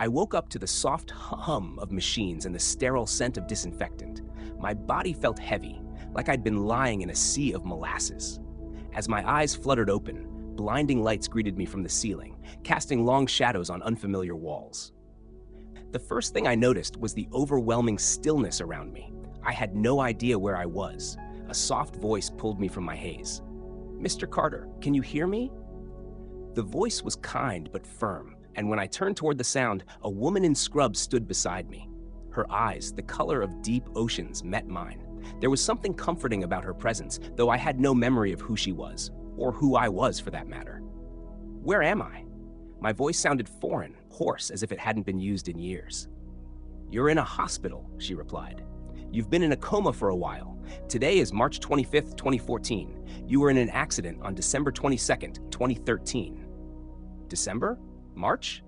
I woke up to the soft hum of machines and the sterile scent of disinfectant. My body felt heavy, like I'd been lying in a sea of molasses. As my eyes fluttered open, blinding lights greeted me from the ceiling, casting long shadows on unfamiliar walls. The first thing I noticed was the overwhelming stillness around me. I had no idea where I was. A soft voice pulled me from my haze. "Mr. Carter, can you hear me?" The voice was kind but firm, and when I turned toward the sound, a woman in scrubs stood beside me. Her eyes, the color of deep oceans, met mine. There was something comforting about her presence, though I had no memory of who she was, or who I was for that matter. "Where am I?" My voice sounded foreign, hoarse, as if it hadn't been used in years. "You're in a hospital," she replied. "You've been in a coma for a while. Today is March 25th, 2014. You were in an accident on December 22nd, 2013. December? March?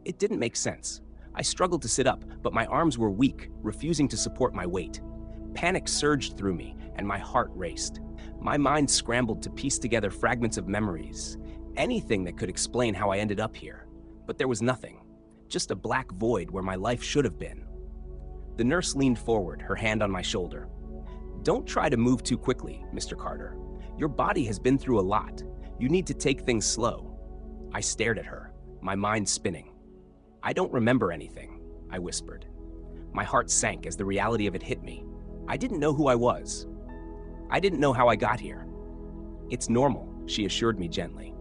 It didn't make sense. I struggled to sit up, but my arms were weak, refusing to support my weight. Panic surged through me, and my heart raced. My mind scrambled to piece together fragments of memories, anything that could explain how I ended up here. But there was nothing, just a black void where my life should have been. The nurse leaned forward, her hand on my shoulder. "Don't try to move too quickly, Mr. Carter. Your body has been through a lot. You need to take things slow." I stared at her, my mind spinning. "I don't remember anything," I whispered. My heart sank as the reality of it hit me. I didn't know who I was. I didn't know how I got here. "It's normal," she assured me gently.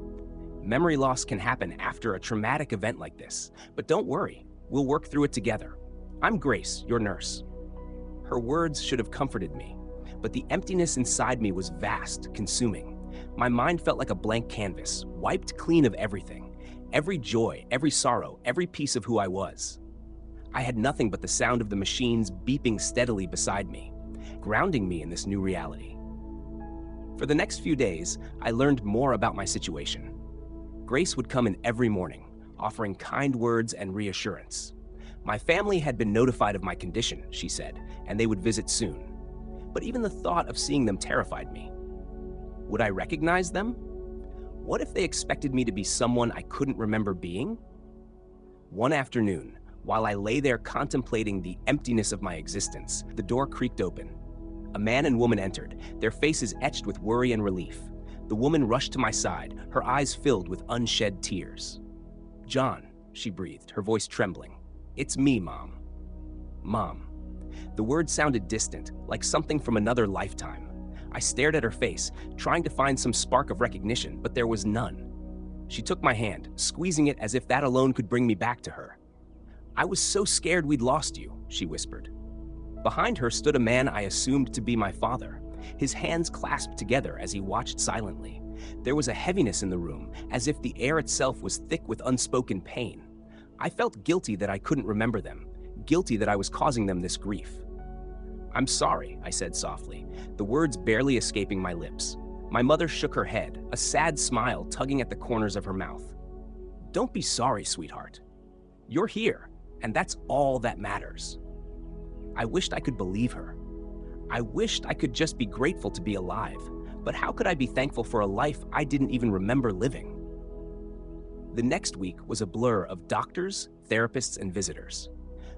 "Memory loss can happen after a traumatic event like this, but don't worry, we'll work through it together. I'm Grace, your nurse." Her words should have comforted me, but the emptiness inside me was vast, consuming. My mind felt like a blank canvas, wiped clean of everything. Every joy, every sorrow, every piece of who I was. I had nothing but the sound of the machines beeping steadily beside me, grounding me in this new reality. For the next few days, I learned more about my situation. Grace would come in every morning, offering kind words and reassurance. My family had been notified of my condition, she said, and they would visit soon. But even the thought of seeing them terrified me. Would I recognize them? What if they expected me to be someone I couldn't remember being? One afternoon, while I lay there contemplating the emptiness of my existence, the door creaked open. A man and woman entered, their faces etched with worry and relief. The woman rushed to my side, her eyes filled with unshed tears. "John," she breathed, her voice trembling. "It's me, Mom." Mom. The word sounded distant, like something from another lifetime. I stared at her face, trying to find some spark of recognition, but there was none. She took my hand, squeezing it as if that alone could bring me back to her. "I was so scared we'd lost you," she whispered. Behind her stood a man I assumed to be my father, his hands clasped together as he watched silently. There was a heaviness in the room, as if the air itself was thick with unspoken pain. I felt guilty that I couldn't remember them, guilty that I was causing them this grief. "I'm sorry," I said softly, the words barely escaping my lips. My mother shook her head, a sad smile tugging at the corners of her mouth. "Don't be sorry, sweetheart. You're here, and that's all that matters." I wished I could believe her. I wished I could just be grateful to be alive, but how could I be thankful for a life I didn't even remember living? The next week was a blur of doctors, therapists, and visitors.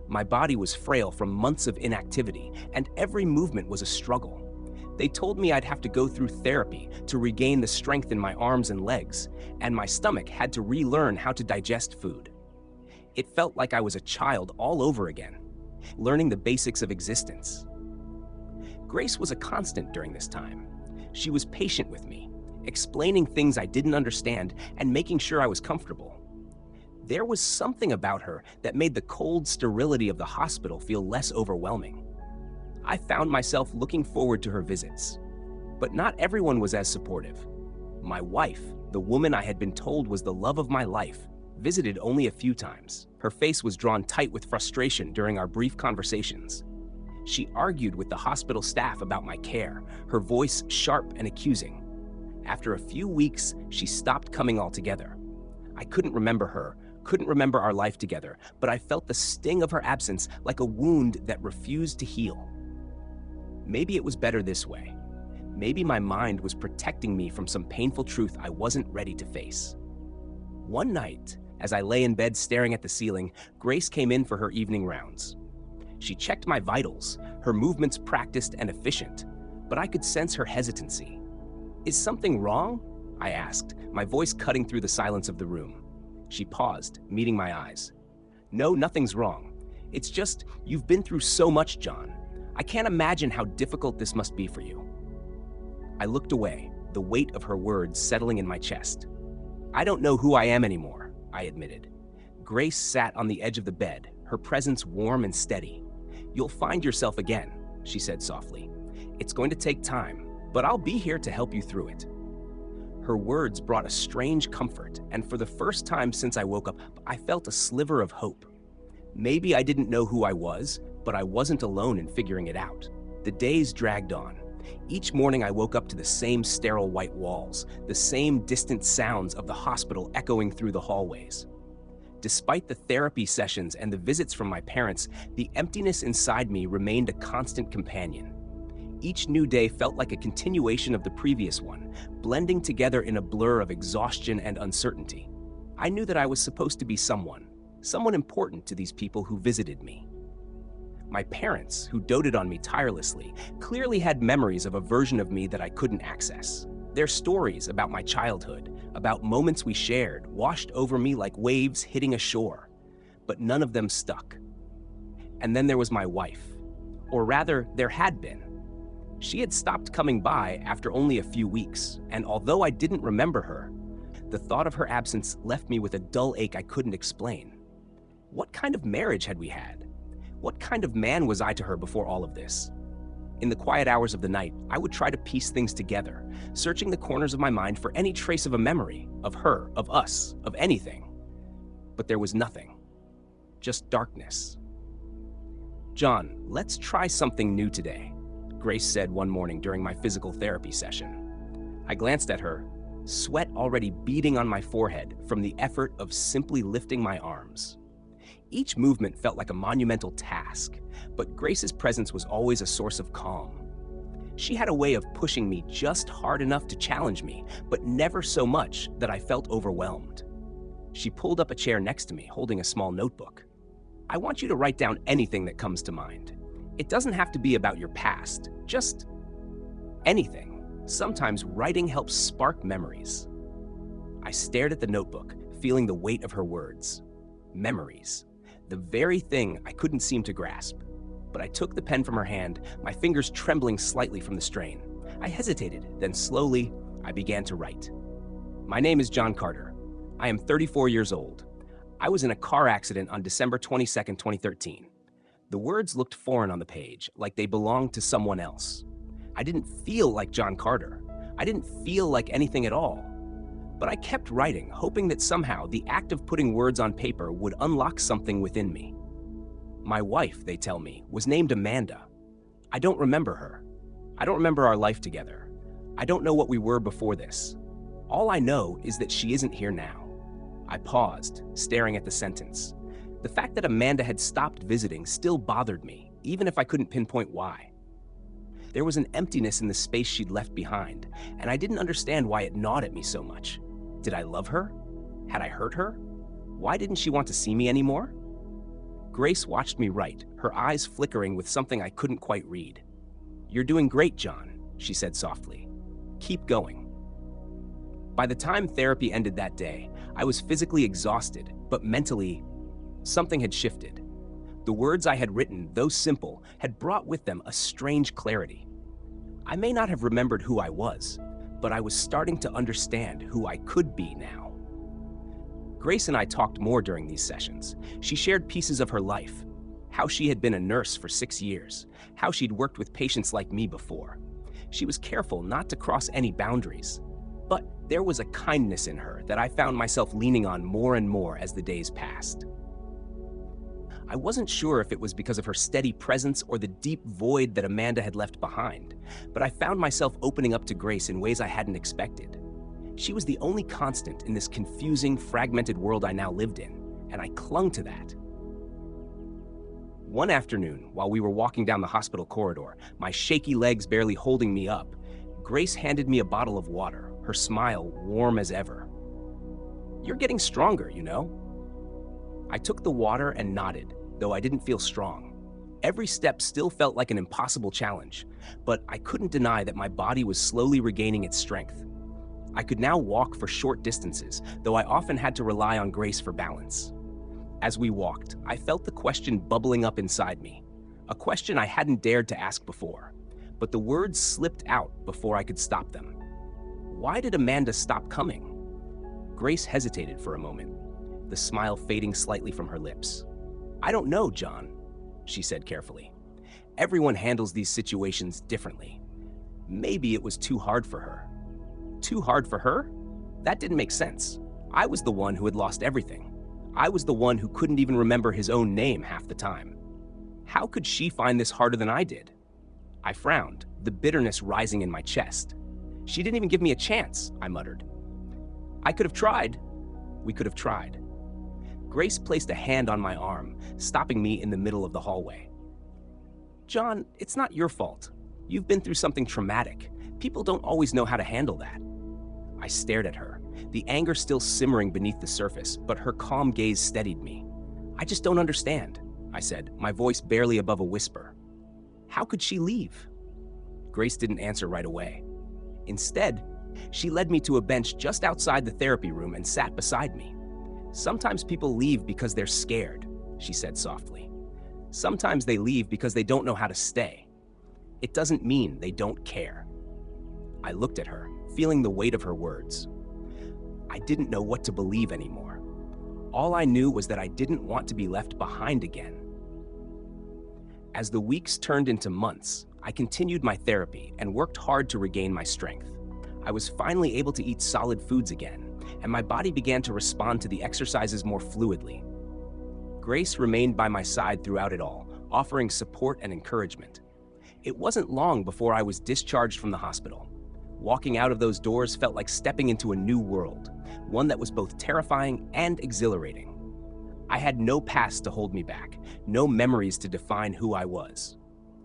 My body was frail from months of inactivity, and every movement was a struggle. They told me I'd have to go through therapy to regain the strength in my arms and legs, and my stomach had to relearn how to digest food. It felt like I was a child all over again, learning the basics of existence. Grace was a constant during this time. She was patient with me, explaining things I didn't understand and making sure I was comfortable. There was something about her that made the cold sterility of the hospital feel less overwhelming. I found myself looking forward to her visits. But not everyone was as supportive. My wife, the woman I had been told was the love of my life, visited only a few times. Her face was drawn tight with frustration during our brief conversations. She argued with the hospital staff about my care, her voice sharp and accusing. After a few weeks, she stopped coming altogether. I couldn't remember her, couldn't remember our life together, but I felt the sting of her absence like a wound that refused to heal. Maybe it was better this way. Maybe my mind was protecting me from some painful truth I wasn't ready to face. One night, As I lay in bed staring at the ceiling, Grace came in for her evening rounds. She checked my vitals, her movements practiced and efficient, but I could sense her hesitancy. "Is something wrong?" I asked, my voice cutting through the silence of the room. She paused, meeting my eyes. "No, nothing's wrong. It's just, you've been through so much, John. I can't imagine how difficult this must be for you." I looked away, the weight of her words settling in my chest. "I don't know who I am anymore," I admitted. Grace sat on the edge of the bed, her presence warm and steady. "You'll find yourself again," she said softly. "It's going to take time, but I'll be here to help you through it." Her words brought a strange comfort, and for the first time since I woke up, I felt a sliver of hope. Maybe I didn't know who I was, but I wasn't alone in figuring it out. The days dragged on. Each morning I woke up to the same sterile white walls, the same distant sounds of the hospital echoing through the hallways. Despite the therapy sessions and the visits from my parents, the emptiness inside me remained a constant companion. Each new day felt like a continuation of the previous one, blending together in a blur of exhaustion and uncertainty. I knew that I was supposed to be someone important to these people who visited me. My parents, who doted on me tirelessly, clearly had memories of a version of me that I couldn't access. Their stories about my childhood, about moments we shared, washed over me like waves hitting a shore, but none of them stuck. And then there was my wife, or rather, there had been. She had stopped coming by after only a few weeks, and although I didn't remember her, the thought of her absence left me with a dull ache I couldn't explain. What kind of marriage had we had? What kind of man was I to her before all of this? In the quiet hours of the night, I would try to piece things together, searching the corners of my mind for any trace of a memory, of her, of us, of anything. But there was nothing. Just darkness. "John, let's try something new today," Grace said one morning during my physical therapy session. I glanced at her, sweat already beading on my forehead from the effort of simply lifting my arms. Each movement felt like a monumental task, but Grace's presence was always a source of calm. She had a way of pushing me just hard enough to challenge me, but never so much that I felt overwhelmed. She pulled up a chair next to me, holding a small notebook. "I want you to write down anything that comes to mind. It doesn't have to be about your past, just anything. Sometimes writing helps spark memories." I stared at the notebook, feeling the weight of her words. Memories. The very thing I couldn't seem to grasp. But I took the pen from her hand, my fingers trembling slightly from the strain. I hesitated, then slowly, I began to write. "My name is John Carter. I am 34 years old. I was in a car accident on December 22nd, 2013. The words looked foreign on the page, like they belonged to someone else. I didn't feel like John Carter. I didn't feel like anything at all. But I kept writing, hoping that somehow the act of putting words on paper would unlock something within me. My wife, they tell me, was named Amanda. I don't remember her. I don't remember our life together. I don't know what we were before this. All I know is that she isn't here now." I paused, staring at the sentence. The fact that Amanda had stopped visiting still bothered me, even if I couldn't pinpoint why. There was an emptiness in the space she'd left behind, and I didn't understand why it gnawed at me so much. Did I love her? Had I hurt her? Why didn't she want to see me anymore? Grace watched me write, her eyes flickering with something I couldn't quite read. "You're doing great, John," she said softly. "Keep going." By the time therapy ended that day, I was physically exhausted, but mentally, something had shifted. The words I had written, though simple, had brought with them a strange clarity. I may not have remembered who I was, but I was starting to understand who I could be now. Grace and I talked more during these sessions. She shared pieces of her life, how she had been a nurse for 6 years, how she'd worked with patients like me before. She was careful not to cross any boundaries, but there was a kindness in her that I found myself leaning on more and more as the days passed. I wasn't sure if it was because of her steady presence or the deep void that Amanda had left behind, but I found myself opening up to Grace in ways I hadn't expected. She was the only constant in this confusing, fragmented world I now lived in, and I clung to that. One afternoon, while we were walking down the hospital corridor, my shaky legs barely holding me up, Grace handed me a bottle of water, her smile warm as ever. "You're getting stronger, you know. I took the water and nodded, though I didn't feel strong. Every step still felt like an impossible challenge, but I couldn't deny that my body was slowly regaining its strength. I could now walk for short distances, though I often had to rely on Grace for balance. As we walked, I felt the question bubbling up inside me, a question I hadn't dared to ask before, but the words slipped out before I could stop them. Why did Amanda stop coming? Grace hesitated for a moment, the smile fading slightly from her lips. I don't know, John, she said carefully. Everyone handles these situations differently. Maybe it was too hard for her. Too hard for her? That didn't make sense. I was the one who had lost everything. I was the one who couldn't even remember his own name half the time. How could she find this harder than I did? I frowned, the bitterness rising in my chest. She didn't even give me a chance, I muttered. I could have tried. We could have tried. Grace placed a hand on my arm, stopping me in the middle of the hallway. John, it's not your fault. You've been through something traumatic. People don't always know how to handle that. I stared at her, the anger still simmering beneath the surface, but her calm gaze steadied me. I just don't understand, I said, my voice barely above a whisper. How could she leave? Grace didn't answer right away. Instead, she led me to a bench just outside the therapy room and sat beside me. Sometimes people leave because they're scared, she said softly. Sometimes they leave because they don't know how to stay. It doesn't mean they don't care. I looked at her, feeling the weight of her words. I didn't know what to believe anymore. All I knew was that I didn't want to be left behind again. As the weeks turned into months, I continued my therapy and worked hard to regain my strength. I was finally able to eat solid foods again, and my body began to respond to the exercises more fluidly. Grace remained by my side throughout it all, offering support and encouragement. It wasn't long before I was discharged from the hospital. Walking out of those doors felt like stepping into a new world, one that was both terrifying and exhilarating. I had no past to hold me back, no memories to define who I was.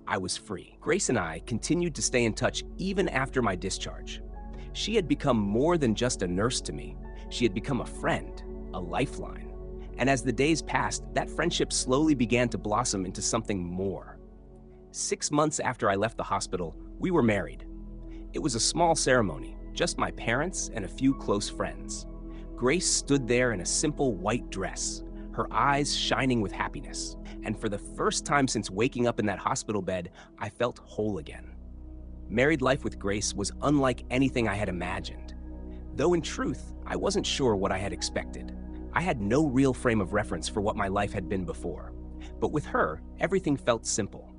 I was free. Grace and I continued to stay in touch even after my discharge. She had become more than just a nurse to me. She had become a friend, a lifeline. And as the days passed, that friendship slowly began to blossom into something more. 6 months after I left the hospital, we were married. It was a small ceremony, just my parents and a few close friends. Grace stood there in a simple white dress, her eyes shining with happiness. And for the first time since waking up in that hospital bed, I felt whole again. Married life with Grace was unlike anything I had imagined. Though in truth, I wasn't sure what I had expected. I had no real frame of reference for what my life had been before. But with her, everything felt simple.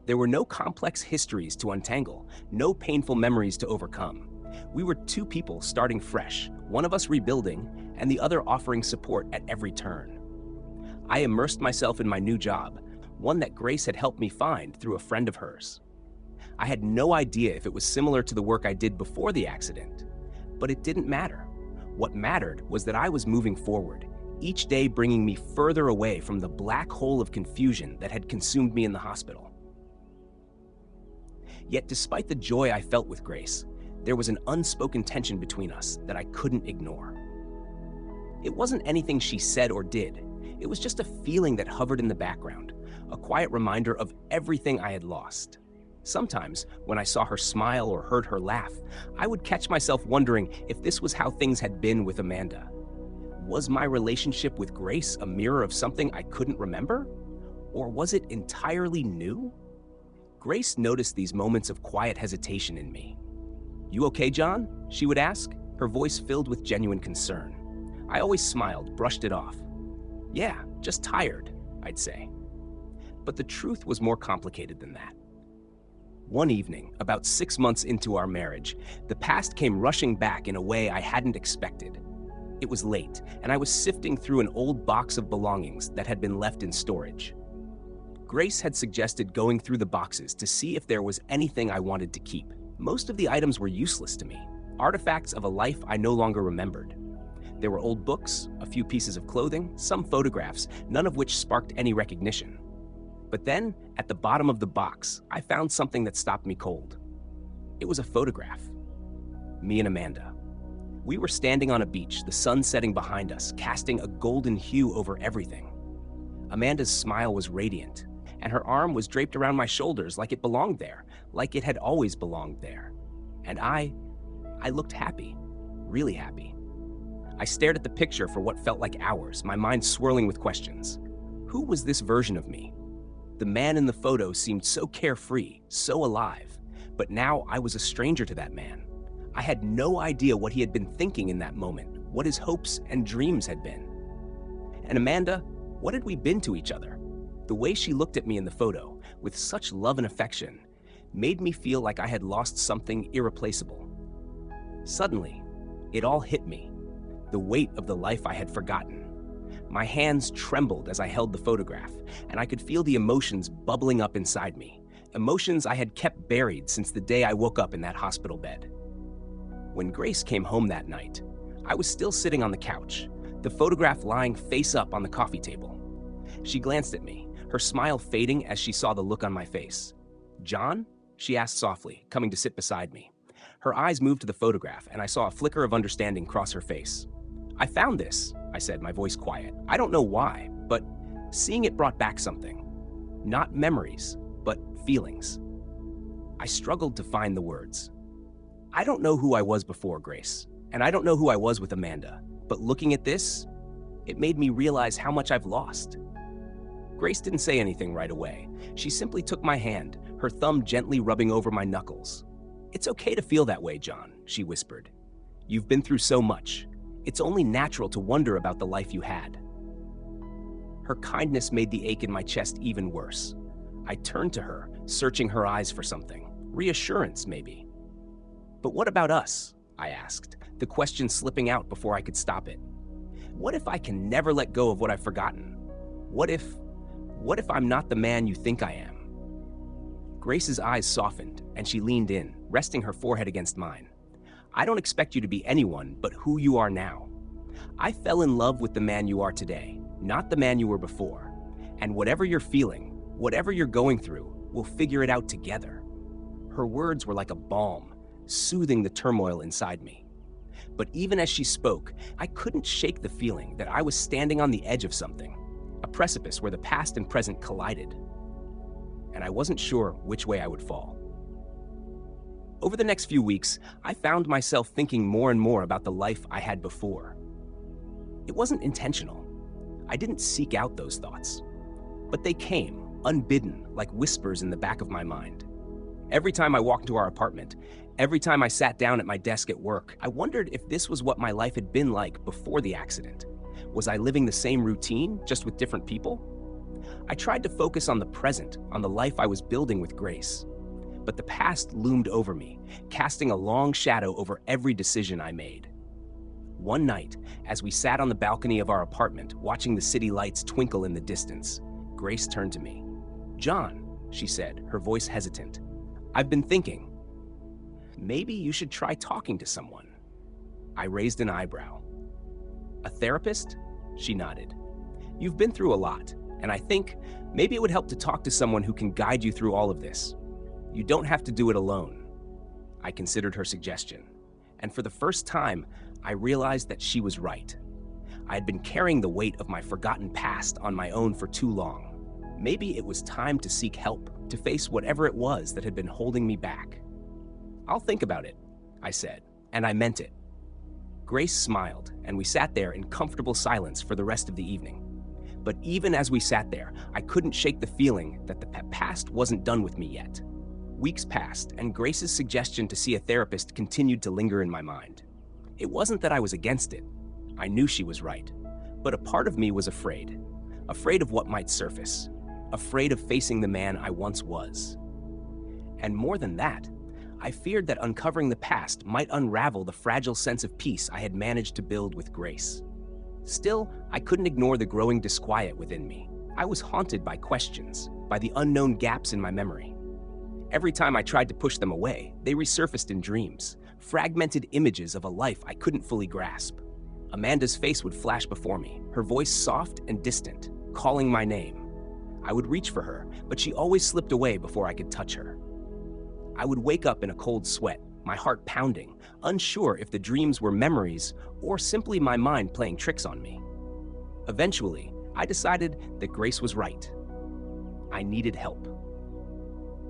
There were no complex histories to untangle, no painful memories to overcome. We were two people starting fresh, one of us rebuilding, and the other offering support at every turn. I immersed myself in my new job, one that Grace had helped me find through a friend of hers. I had no idea if it was similar to the work I did before the accident, but it didn't matter. What mattered was that I was moving forward, each day bringing me further away from the black hole of confusion that had consumed me in the hospital. Yet despite the joy I felt with Grace, there was an unspoken tension between us that I couldn't ignore. It wasn't anything she said or did. It was just a feeling that hovered in the background, a quiet reminder of everything I had lost. Sometimes, when I saw her smile or heard her laugh, I would catch myself wondering if this was how things had been with Amanda. Was my relationship with Grace a mirror of something I couldn't remember? Or was it entirely new? Grace noticed these moments of quiet hesitation in me. "You okay, John?" she would ask, her voice filled with genuine concern. I always smiled, brushed it off. "Yeah, just tired," I'd say. But the truth was more complicated than that. One evening, about 6 months into our marriage, the past came rushing back in a way I hadn't expected. It was late, and I was sifting through an old box of belongings that had been left in storage. Grace had suggested going through the boxes to see if there was anything I wanted to keep. Most of the items were useless to me, artifacts of a life I no longer remembered. There were old books, a few pieces of clothing, some photographs, none of which sparked any recognition. But then, at the bottom of the box, I found something that stopped me cold. It was a photograph. Me and Amanda. We were standing on a beach, the sun setting behind us, casting a golden hue over everything. Amanda's smile was radiant, and her arm was draped around my shoulders like it belonged there, like it had always belonged there. And I looked happy, really happy. I stared at the picture for what felt like hours, my mind swirling with questions. Who was this version of me? The man in the photo seemed so carefree, so alive, but now I was a stranger to that man. I had no idea what he had been thinking in that moment, what his hopes and dreams had been. And Amanda, what had we been to each other? The way she looked at me in the photo, with such love and affection, made me feel like I had lost something irreplaceable. Suddenly, it all hit me, the weight of the life I had forgotten. My hands trembled as I held the photograph, and I could feel the emotions bubbling up inside me, emotions I had kept buried since the day I woke up in that hospital bed. When Grace came home that night, I was still sitting on the couch, the photograph lying face up on the coffee table. She glanced at me, her smile fading as she saw the look on my face. "John?" she asked softly, coming to sit beside me. Her eyes moved to the photograph, and I saw a flicker of understanding cross her face. "I found this," I said, my voice quiet. "I don't know why, but seeing it brought back something. Not memories, but feelings." I struggled to find the words. I don't know who I was before Grace, and I don't know who I was with Amanda, but looking at this, it made me realize how much I've lost. Grace didn't say anything right away. She simply took my hand, her thumb gently rubbing over my knuckles. "It's okay to feel that way, John," she whispered. "You've been through so much. It's only natural to wonder about the life you had." Her kindness made the ache in my chest even worse. I turned to her, searching her eyes for something. Reassurance, maybe. "But what about us?" I asked, the question slipping out before I could stop it. "What if I can never let go of what I've forgotten? What if I'm not the man you think I am?" Grace's eyes softened, and she leaned in, resting her forehead against mine. "I don't expect you to be anyone but who you are now. I fell in love with the man you are today, not the man you were before. And whatever you're feeling, whatever you're going through, we'll figure it out together." Her words were like a balm, soothing the turmoil inside me. But even as she spoke, I couldn't shake the feeling that I was standing on the edge of something, a precipice where the past and present collided. And I wasn't sure which way I would fall. Over the next few weeks, I found myself thinking more and more about the life I had before. It wasn't intentional. I didn't seek out those thoughts. But they came, unbidden, like whispers in the back of my mind. Every time I walked into our apartment, every time I sat down at my desk at work, I wondered if this was what my life had been like before the accident. Was I living the same routine, just with different people? I tried to focus on the present, on the life I was building with Grace. But the past loomed over me, casting a long shadow over every decision I made. One night, as we sat on the balcony of our apartment, watching the city lights twinkle in the distance, Grace turned to me. "John," she said, her voice hesitant, "I've been thinking. Maybe you should try talking to someone." I raised an eyebrow. "A therapist?" She nodded. "You've been through a lot, and I think maybe it would help to talk to someone who can guide you through all of this. You don't have to do it alone." I considered her suggestion, and for the first time, I realized that she was right. I had been carrying the weight of my forgotten past on my own for too long. Maybe it was time to seek help, to face whatever it was that had been holding me back. "I'll think about it," I said, and I meant it. Grace smiled, and we sat there in comfortable silence for the rest of the evening. But even as we sat there, I couldn't shake the feeling that the past wasn't done with me yet. Weeks passed, and Grace's suggestion to see a therapist continued to linger in my mind. It wasn't that I was against it. I knew she was right. But a part of me was afraid. Afraid of what might surface. Afraid of facing the man I once was. And more than that, I feared that uncovering the past might unravel the fragile sense of peace I had managed to build with Grace. Still, I couldn't ignore the growing disquiet within me. I was haunted by questions, by the unknown gaps in my memory. Every time I tried to push them away, they resurfaced in dreams, fragmented images of a life I couldn't fully grasp. Amanda's face would flash before me, her voice soft and distant, calling my name. I would reach for her, but she always slipped away before I could touch her. I would wake up in a cold sweat, my heart pounding, unsure if the dreams were memories or simply my mind playing tricks on me. Eventually, I decided that Grace was right. I needed help.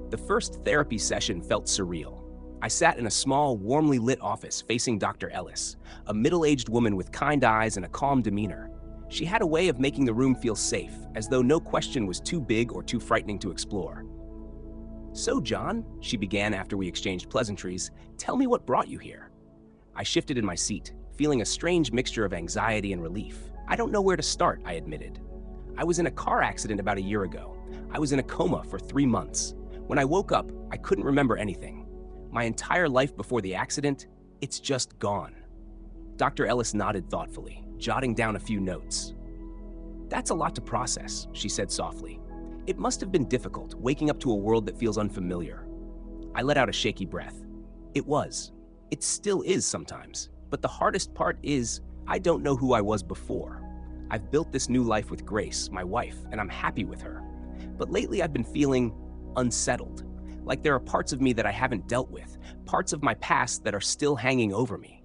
The first therapy session felt surreal. I sat in a small, warmly lit office facing Dr. Ellis, a middle-aged woman with kind eyes and a calm demeanor. She had a way of making the room feel safe, as though no question was too big or too frightening to explore. "So, John," she began after we exchanged pleasantries, "tell me what brought you here." I shifted in my seat, feeling a strange mixture of anxiety and relief. "I don't know where to start," I admitted. "I was in a car accident about a year ago. I was in a coma for 3 months. When I woke up, I couldn't remember anything. My entire life before the accident, it's just gone." Dr. Ellis nodded thoughtfully, jotting down a few notes. "That's a lot to process," she said softly. "It must have been difficult, waking up to a world that feels unfamiliar." I let out a shaky breath. It was. It still is sometimes. But the hardest part is, I don't know who I was before. I've built this new life with Grace, my wife, and I'm happy with her. But lately I've been feeling unsettled, like there are parts of me that I haven't dealt with, parts of my past that are still hanging over me.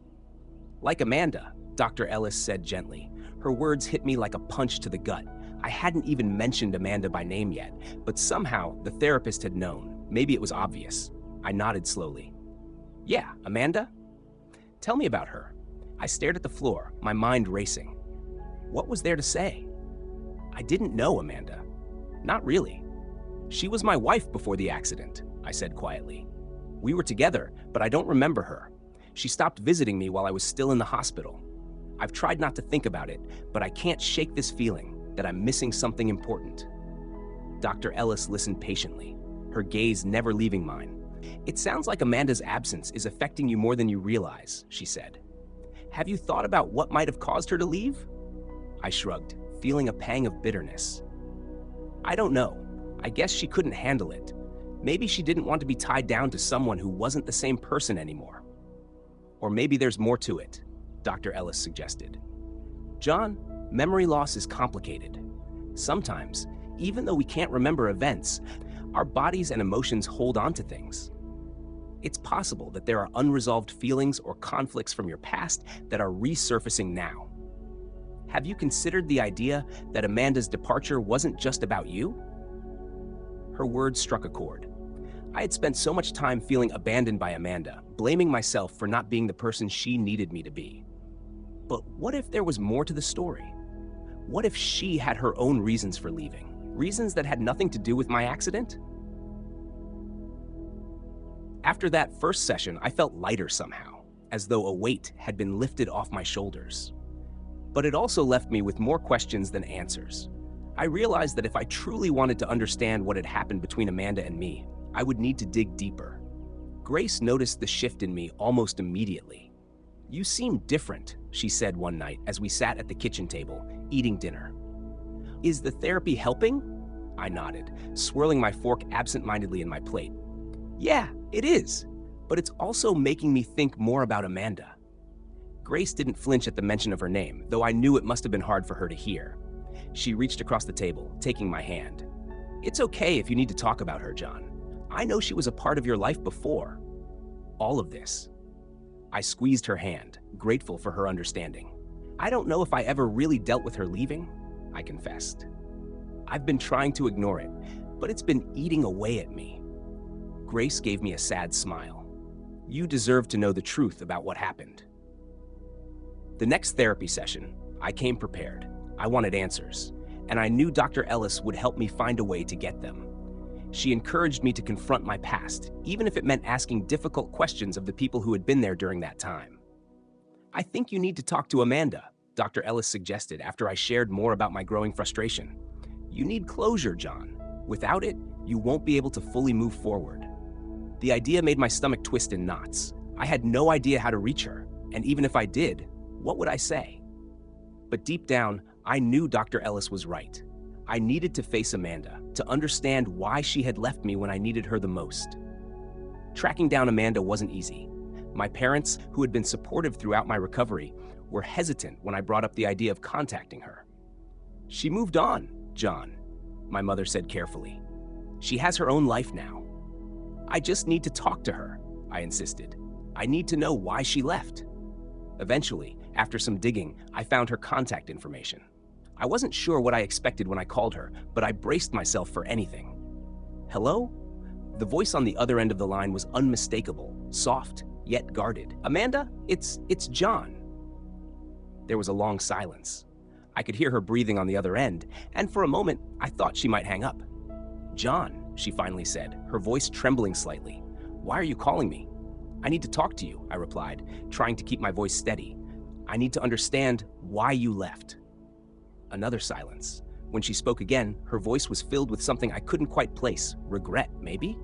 "Like Amanda," Dr. Ellis said gently. Her words hit me like a punch to the gut. I hadn't even mentioned Amanda by name yet, but somehow the therapist had known. Maybe it was obvious. I nodded slowly. "Yeah, Amanda? Tell me about her." I stared at the floor, my mind racing. What was there to say? I didn't know Amanda. Not really. "She was my wife before the accident," I said quietly. "We were together, but I don't remember her. She stopped visiting me while I was still in the hospital. I've tried not to think about it, but I can't shake this feeling that I'm missing something important." Dr. Ellis listened patiently, her gaze never leaving mine. "It sounds like Amanda's absence is affecting you more than you realize," she said. "Have you thought about what might have caused her to leave?" I shrugged, feeling a pang of bitterness. "I don't know. I guess she couldn't handle it. Maybe she didn't want to be tied down to someone who wasn't the same person anymore. Or maybe there's more to it," Dr. Ellis suggested. "John, memory loss is complicated. Sometimes, even though we can't remember events, our bodies and emotions hold on to things. It's possible that there are unresolved feelings or conflicts from your past that are resurfacing now. Have you considered the idea that Amanda's departure wasn't just about you?" Her words struck a chord. I had spent so much time feeling abandoned by Amanda, blaming myself for not being the person she needed me to be. But what if there was more to the story? What if she had her own reasons for leaving? Reasons that had nothing to do with my accident? After that first session, I felt lighter somehow, as though a weight had been lifted off my shoulders. But it also left me with more questions than answers. I realized that if I truly wanted to understand what had happened between Amanda and me, I would need to dig deeper. Grace noticed the shift in me almost immediately. "You seem different," she said one night as we sat at the kitchen table, eating dinner. "Is the therapy helping?" I nodded, swirling my fork absent-mindedly in my plate. "Yeah, it is, but it's also making me think more about Amanda." Grace didn't flinch at the mention of her name, though I knew it must have been hard for her to hear. She reached across the table, taking my hand. "It's okay if you need to talk about her, John. I know she was a part of your life before. All of this." I squeezed her hand, grateful for her understanding. "I don't know if I ever really dealt with her leaving," I confessed. "I've been trying to ignore it, but it's been eating away at me." Grace gave me a sad smile. "You deserve to know the truth about what happened." The next therapy session, I came prepared. I wanted answers, and I knew Dr. Ellis would help me find a way to get them. She encouraged me to confront my past, even if it meant asking difficult questions of the people who had been there during that time. "I think you need to talk to Amanda," Dr. Ellis suggested after I shared more about my growing frustration. "You need closure, John. Without it, you won't be able to fully move forward." The idea made my stomach twist in knots. I had no idea how to reach her, and even if I did, what would I say? But deep down, I knew Dr. Ellis was right. I needed to face Amanda, to understand why she had left me when I needed her the most. Tracking down Amanda wasn't easy. My parents, who had been supportive throughout my recovery, were hesitant when I brought up the idea of contacting her. "She moved on, John," my mother said carefully. "She has her own life now." "I just need to talk to her," I insisted. I need to know why she left. Eventually, after some digging, I found her contact information. I wasn't sure what I expected when I called her, but I braced myself for anything. Hello? The voice on the other end of the line was unmistakable, soft, yet guarded. Amanda, it's John. There was a long silence. I could hear her breathing on the other end, and for a moment, I thought she might hang up. John, she finally said, her voice trembling slightly. Why are you calling me? I need to talk to you, I replied, trying to keep my voice steady. I need to understand why you left. Another silence. When she spoke again, her voice was filled with something I couldn't quite place. Regret, maybe?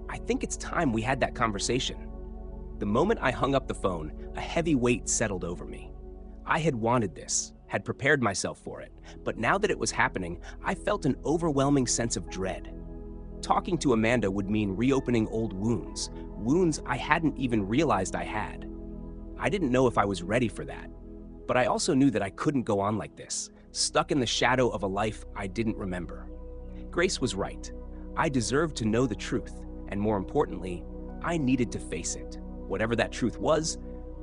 I think it's time we had that conversation. The moment I hung up the phone, a heavy weight settled over me. I had wanted this, had prepared myself for it, but now that it was happening, I felt an overwhelming sense of dread. Talking to Amanda would mean reopening old wounds, wounds I hadn't even realized I had. I didn't know if I was ready for that, but I also knew that I couldn't go on like this, stuck in the shadow of a life I didn't remember. Grace was right. I deserved to know the truth, and more importantly, I needed to face it. Whatever that truth was,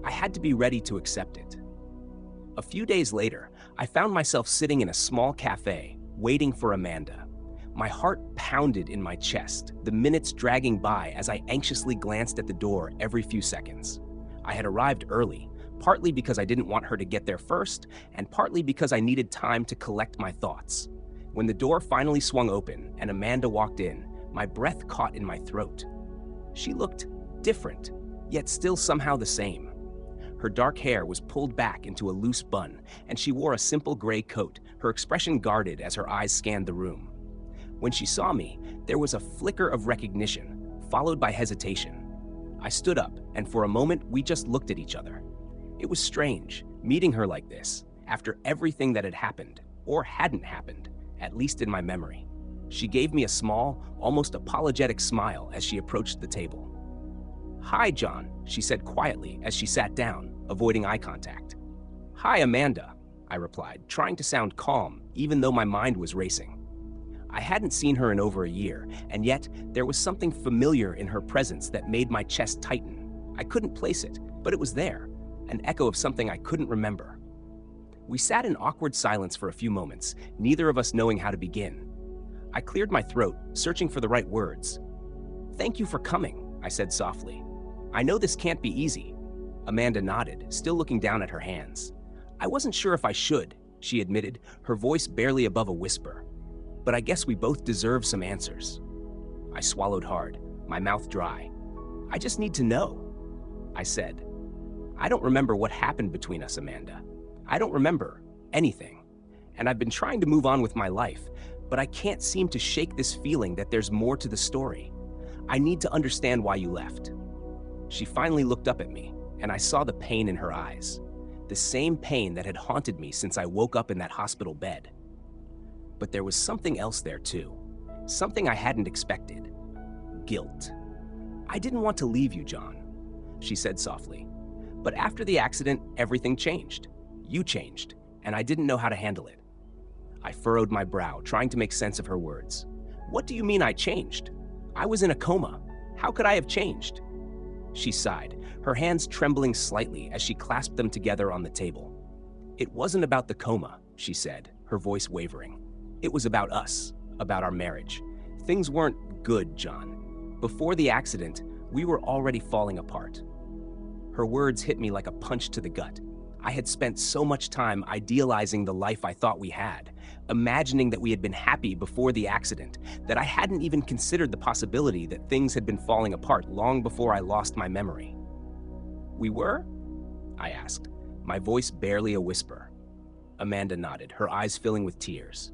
I had to be ready to accept it. A few days later, I found myself sitting in a small cafe, waiting for Amanda. My heart pounded in my chest, the minutes dragging by as I anxiously glanced at the door every few seconds. I had arrived early, partly because I didn't want her to get there first, and partly because I needed time to collect my thoughts. When the door finally swung open and Amanda walked in, my breath caught in my throat. She looked different, yet still somehow the same. Her dark hair was pulled back into a loose bun, and she wore a simple gray coat, her expression guarded as her eyes scanned the room. When she saw me, there was a flicker of recognition, followed by hesitation. I stood up, and for a moment, we just looked at each other. It was strange, meeting her like this, after everything that had happened, or hadn't happened, at least in my memory. She gave me a small, almost apologetic smile as she approached the table. "Hi, John," she said quietly as she sat down, avoiding eye contact. "Hi, Amanda," I replied, trying to sound calm, even though my mind was racing. I hadn't seen her in over a year, and yet there was something familiar in her presence that made my chest tighten. I couldn't place it, but it was there, an echo of something I couldn't remember. We sat in awkward silence for a few moments, neither of us knowing how to begin. I cleared my throat, searching for the right words. "Thank you for coming," I said softly. "I know this can't be easy." Amanda nodded, still looking down at her hands. "I wasn't sure if I should," she admitted, her voice barely above a whisper. "But I guess we both deserve some answers." I swallowed hard, my mouth dry. "I just need to know," I said. "I don't remember what happened between us, Amanda. I don't remember anything. And I've been trying to move on with my life, but I can't seem to shake this feeling that there's more to the story. I need to understand why you left." She finally looked up at me, and I saw the pain in her eyes, the same pain that had haunted me since I woke up in that hospital bed. But there was something else there too, something I hadn't expected. Guilt. "I didn't want to leave you, John," she said softly. "But after the accident, everything changed. You changed, and I didn't know how to handle it." I furrowed my brow, trying to make sense of her words. "What do you mean I changed? I was in a coma. How could I have changed?" She sighed, her hands trembling slightly as she clasped them together on the table. "It wasn't about the coma," she said, her voice wavering. "It was about us, about our marriage. Things weren't good, John. Before the accident, we were already falling apart." Her words hit me like a punch to the gut. I had spent so much time idealizing the life I thought we had, imagining that we had been happy before the accident, that I hadn't even considered the possibility that things had been falling apart long before I lost my memory. "We were?" I asked, my voice barely a whisper. Amanda nodded, her eyes filling with tears.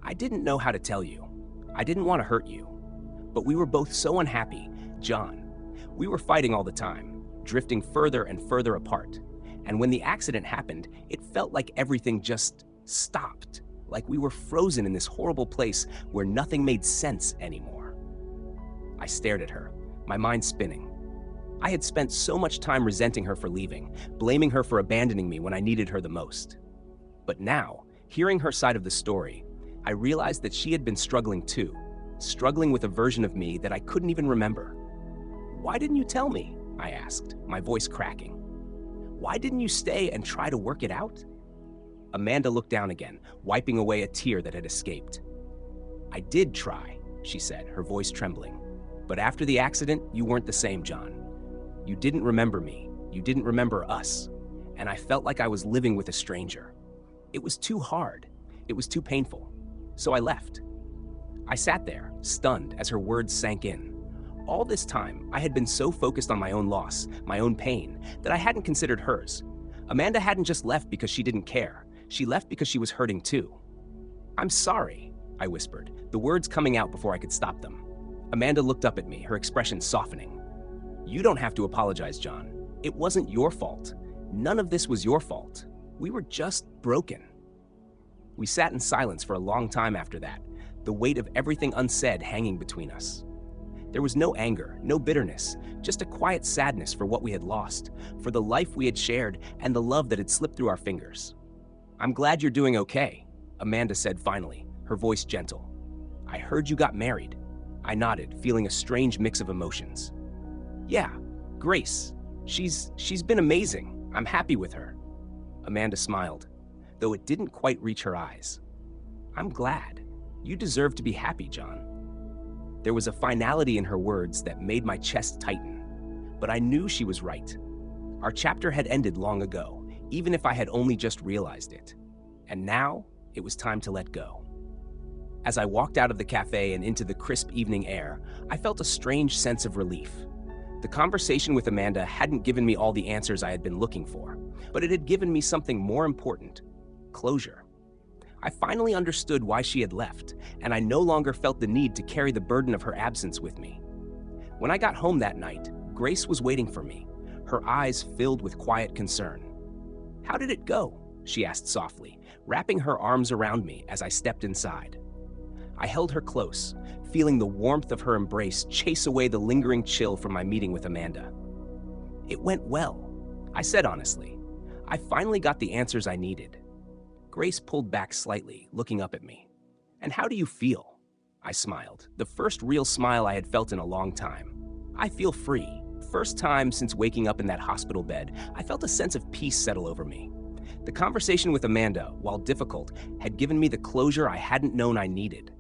"I didn't know how to tell you. I didn't want to hurt you. But we were both so unhappy, John. We were fighting all the time, drifting further and further apart. And when the accident happened, it felt like everything just stopped, like we were frozen in this horrible place where nothing made sense anymore." I stared at her, my mind spinning. I had spent so much time resenting her for leaving, blaming her for abandoning me when I needed her the most. But now, hearing her side of the story, I realized that she had been struggling too, struggling with a version of me that I couldn't even remember. "Why didn't you tell me?" I asked, my voice cracking. Why didn't you stay and try to work it out? Amanda looked down again, wiping away a tear that had escaped. I did try, she said, her voice trembling. But after the accident, you weren't the same, John. You didn't remember me. You didn't remember us. And I felt like I was living with a stranger. It was too hard. It was too painful. So I left. I sat there, stunned, as her words sank in. All this time, I had been so focused on my own loss, my own pain, that I hadn't considered hers. Amanda hadn't just left because she didn't care. She left because she was hurting too. I'm sorry, I whispered, the words coming out before I could stop them. Amanda looked up at me, her expression softening. You don't have to apologize, John. It wasn't your fault. None of this was your fault. We were just broken. We sat in silence for a long time after that, the weight of everything unsaid hanging between us. There was no anger, no bitterness, just a quiet sadness for what we had lost, for the life we had shared, and the love that had slipped through our fingers. I'm glad you're doing okay, Amanda said finally, her voice gentle. I heard you got married. I nodded, feeling a strange mix of emotions. Yeah, Grace. She's been amazing. I'm happy with her. Amanda smiled, though it didn't quite reach her eyes. I'm glad. You deserve to be happy, John. There was a finality in her words that made my chest tighten, but I knew she was right. Our chapter had ended long ago, even if I had only just realized it. And now, it was time to let go. As I walked out of the cafe and into the crisp evening air, I felt a strange sense of relief. The conversation with Amanda hadn't given me all the answers I had been looking for, but it had given me something more important: closure. I finally understood why she had left, and I no longer felt the need to carry the burden of her absence with me. When I got home that night, Grace was waiting for me, her eyes filled with quiet concern. How did it go? She asked softly, wrapping her arms around me as I stepped inside. I held her close, feeling the warmth of her embrace chase away the lingering chill from my meeting with Amanda. It went well, I said honestly. I finally got the answers I needed. Grace pulled back slightly, looking up at me. And how do you feel? I smiled, the first real smile I had felt in a long time. I feel free. First time since waking up in that hospital bed, I felt a sense of peace settle over me. The conversation with Amanda, while difficult, had given me the closure I hadn't known I needed.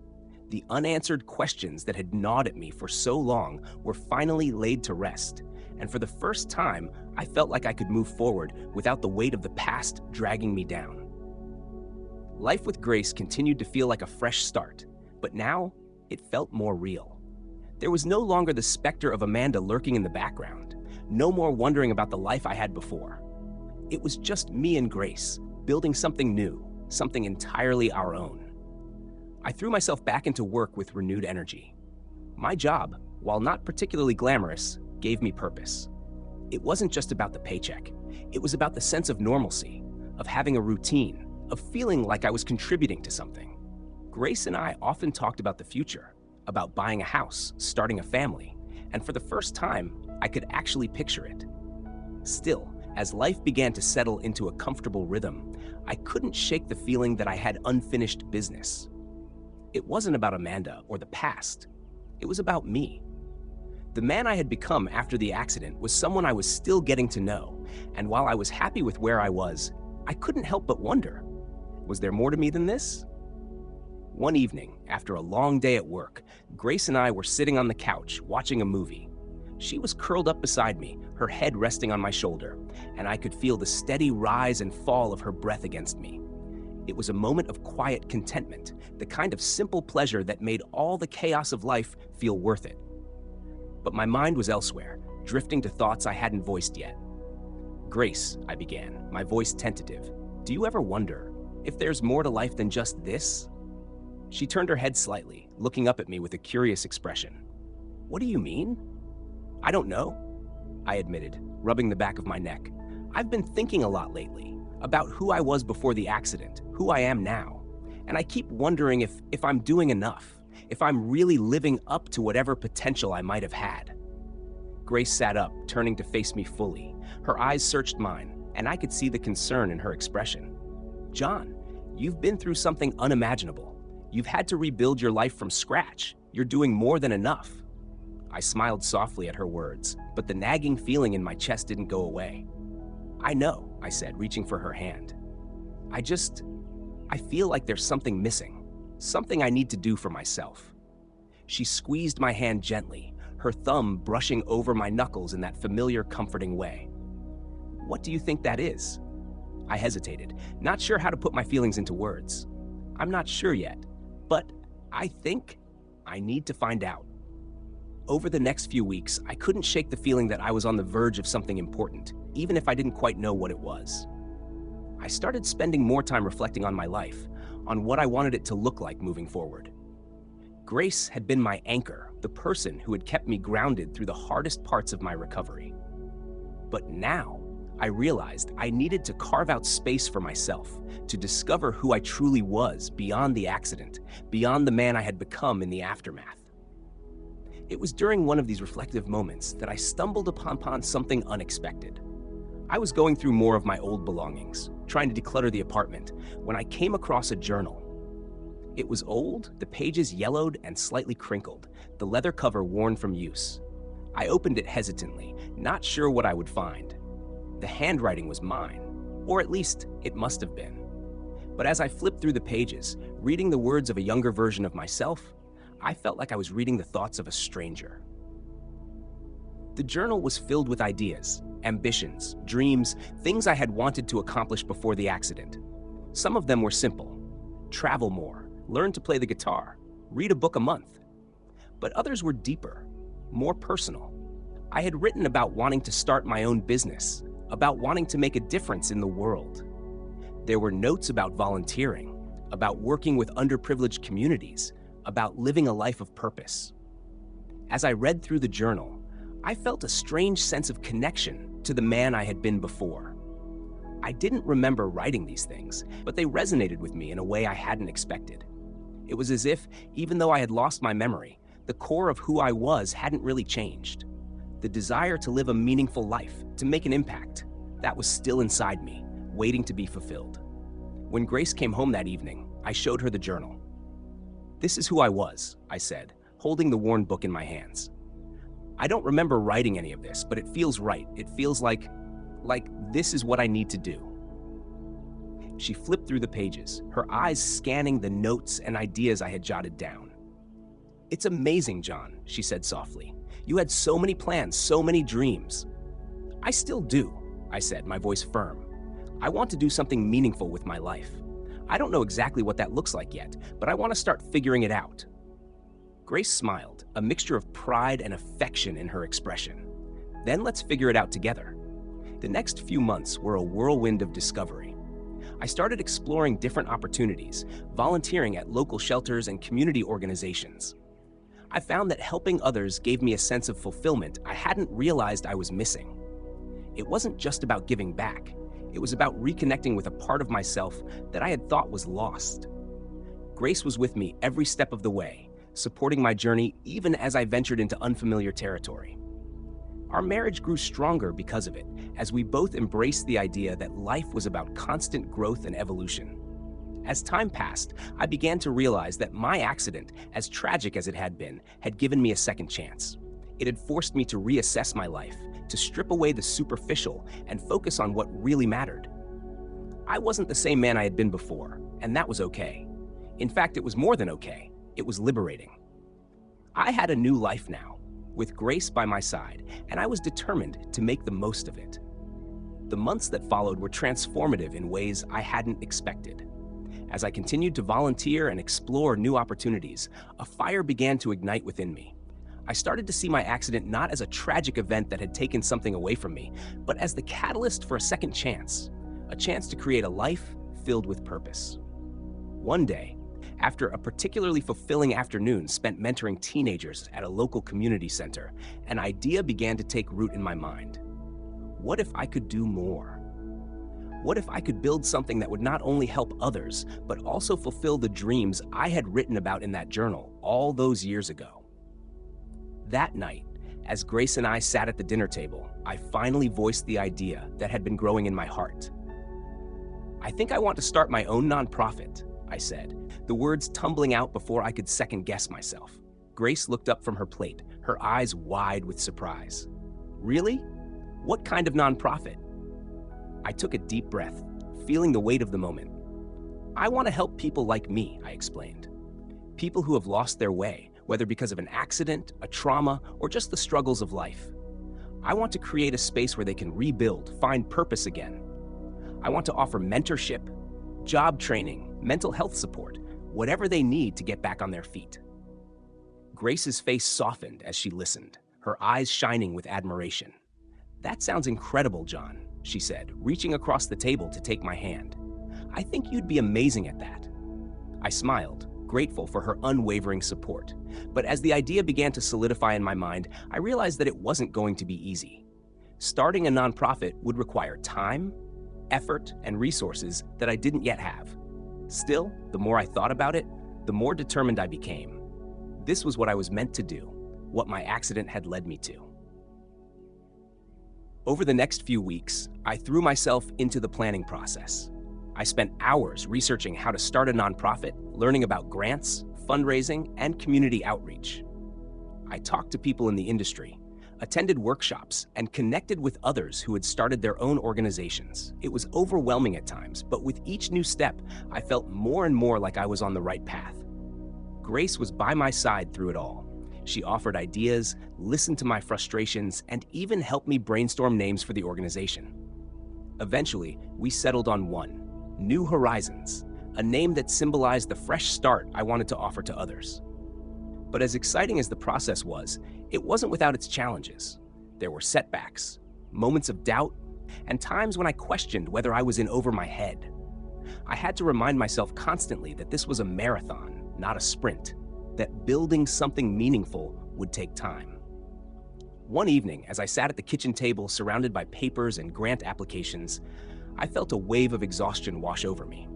The unanswered questions that had gnawed at me for so long were finally laid to rest, and for the first time, I felt like I could move forward without the weight of the past dragging me down. Life with Grace continued to feel like a fresh start, but now it felt more real. There was no longer the specter of Amanda lurking in the background, no more wondering about the life I had before. It was just me and Grace, building something new, something entirely our own. I threw myself back into work with renewed energy. My job, while not particularly glamorous, gave me purpose. It wasn't just about the paycheck. It was about the sense of normalcy, of having a routine, of feeling like I was contributing to something. Grace and I often talked about the future, about buying a house, starting a family, and for the first time, I could actually picture it. Still, as life began to settle into a comfortable rhythm, I couldn't shake the feeling that I had unfinished business. It wasn't about Amanda or the past. It was about me. The man I had become after the accident was someone I was still getting to know, and while I was happy with where I was, I couldn't help but wonder, was there more to me than this? One evening, after a long day at work, Grace and I were sitting on the couch watching a movie. She was curled up beside me, her head resting on my shoulder, and I could feel the steady rise and fall of her breath against me. It was a moment of quiet contentment, the kind of simple pleasure that made all the chaos of life feel worth it. But my mind was elsewhere, drifting to thoughts I hadn't voiced yet. Grace, I began, my voice tentative, do you ever wonder if there's more to life than just this? She turned her head slightly, looking up at me with a curious expression. What do you mean? I don't know, I admitted, rubbing the back of my neck. I've been thinking a lot lately about who I was before the accident, who I am now, and I keep wondering if I'm doing enough, if I'm really living up to whatever potential I might have had. Grace sat up, turning to face me fully. Her eyes searched mine, and I could see the concern in her expression. John, you've been through something unimaginable. You've had to rebuild your life from scratch. You're doing more than enough. I smiled softly at her words, but the nagging feeling in my chest didn't go away. I know, I said, reaching for her hand. I feel like there's something missing, something I need to do for myself. She squeezed my hand gently, her thumb brushing over my knuckles in that familiar, comforting way. What do you think that is? I hesitated, not sure how to put my feelings into words. I'm not sure yet, but I think I need to find out. Over the next few weeks, I couldn't shake the feeling that I was on the verge of something important, even if I didn't quite know what it was. I started spending more time reflecting on my life, on what I wanted it to look like moving forward. Grace had been my anchor, the person who had kept me grounded through the hardest parts of my recovery. But now, I realized I needed to carve out space for myself, to discover who I truly was beyond the accident, beyond the man I had become in the aftermath. It was during one of these reflective moments that I stumbled upon something unexpected. I was going through more of my old belongings, trying to declutter the apartment, when I came across a journal. It was old, the pages yellowed and slightly crinkled, the leather cover worn from use. I opened it hesitantly, not sure what I would find. The handwriting was mine, or at least it must have been. But as I flipped through the pages, reading the words of a younger version of myself, I felt like I was reading the thoughts of a stranger. The journal was filled with ideas, ambitions, dreams, things I had wanted to accomplish before the accident. Some of them were simple: travel more, learn to play the guitar, read a book a month. But others were deeper, more personal. I had written about wanting to start my own business, about wanting to make a difference in the world. There were notes about volunteering, about working with underprivileged communities, about living a life of purpose. As I read through the journal, I felt a strange sense of connection to the man I had been before. I didn't remember writing these things, but they resonated with me in a way I hadn't expected. It was as if, even though I had lost my memory, the core of who I was hadn't really changed. The desire to live a meaningful life, to make an impact, that was still inside me, waiting to be fulfilled. When Grace came home that evening, I showed her the journal. "This is who I was," I said, holding the worn book in my hands. "I don't remember writing any of this, but it feels right. It feels like this is what I need to do." She flipped through the pages, her eyes scanning the notes and ideas I had jotted down. "It's amazing, John," she said softly. "You had so many plans, so many dreams." "I still do," I said, my voice firm. "I want to do something meaningful with my life. I don't know exactly what that looks like yet, but I want to start figuring it out." Grace smiled, a mixture of pride and affection in her expression. "Then let's figure it out together." The next few months were a whirlwind of discovery. I started exploring different opportunities, volunteering at local shelters and community organizations. I found that helping others gave me a sense of fulfillment I hadn't realized I was missing. It wasn't just about giving back. It was about reconnecting with a part of myself that I had thought was lost. Grace was with me every step of the way, supporting my journey even as I ventured into unfamiliar territory. Our marriage grew stronger because of it, as we both embraced the idea that life was about constant growth and evolution. As time passed, I began to realize that my accident, as tragic as it had been, had given me a second chance. It had forced me to reassess my life, to strip away the superficial and focus on what really mattered. I wasn't the same man I had been before, and that was okay. In fact, it was more than okay. It was liberating. I had a new life now, with Grace by my side, and I was determined to make the most of it. The months that followed were transformative in ways I hadn't expected. As I continued to volunteer and explore new opportunities, a fire began to ignite within me. I started to see my accident not as a tragic event that had taken something away from me, but as the catalyst for a second chance, a chance to create a life filled with purpose. One day, after a particularly fulfilling afternoon spent mentoring teenagers at a local community center, an idea began to take root in my mind. What if I could do more? What if I could build something that would not only help others, but also fulfill the dreams I had written about in that journal all those years ago? That night, as Grace and I sat at the dinner table, I finally voiced the idea that had been growing in my heart. "I think I want to start my own nonprofit," I said, the words tumbling out before I could second guess myself. Grace looked up from her plate, her eyes wide with surprise. Really? What kind of nonprofit? I took a deep breath, feeling the weight of the moment. I want to help people like me, I explained. People who have lost their way, whether because of an accident, a trauma, or just the struggles of life. I want to create a space where they can rebuild, find purpose again. I want to offer mentorship, job training, mental health support, whatever they need to get back on their feet. Grace's face softened as she listened, her eyes shining with admiration. That sounds incredible, John, she said, reaching across the table to take my hand. I think you'd be amazing at that. I smiled, grateful for her unwavering support. But as the idea began to solidify in my mind, I realized that it wasn't going to be easy. Starting a nonprofit would require time, effort, and resources that I didn't yet have. Still, the more I thought about it, the more determined I became. This was what I was meant to do, what my accident had led me to. Over the next few weeks, I threw myself into the planning process. I spent hours researching how to start a nonprofit, learning about grants, fundraising, and community outreach. I talked to people in the industry, attended workshops, and connected with others who had started their own organizations. It was overwhelming at times, but with each new step, I felt more and more like I was on the right path. Grace was by my side through it all. She offered ideas, listened to my frustrations, and even helped me brainstorm names for the organization. Eventually, we settled on one, New Horizons, a name that symbolized the fresh start I wanted to offer to others. But as exciting as the process was, it wasn't without its challenges. There were setbacks, moments of doubt, and times when I questioned whether I was in over my head. I had to remind myself constantly that this was a marathon, not a sprint, that building something meaningful would take time. One evening, as I sat at the kitchen table surrounded by papers and grant applications, I felt a wave of exhaustion wash over me.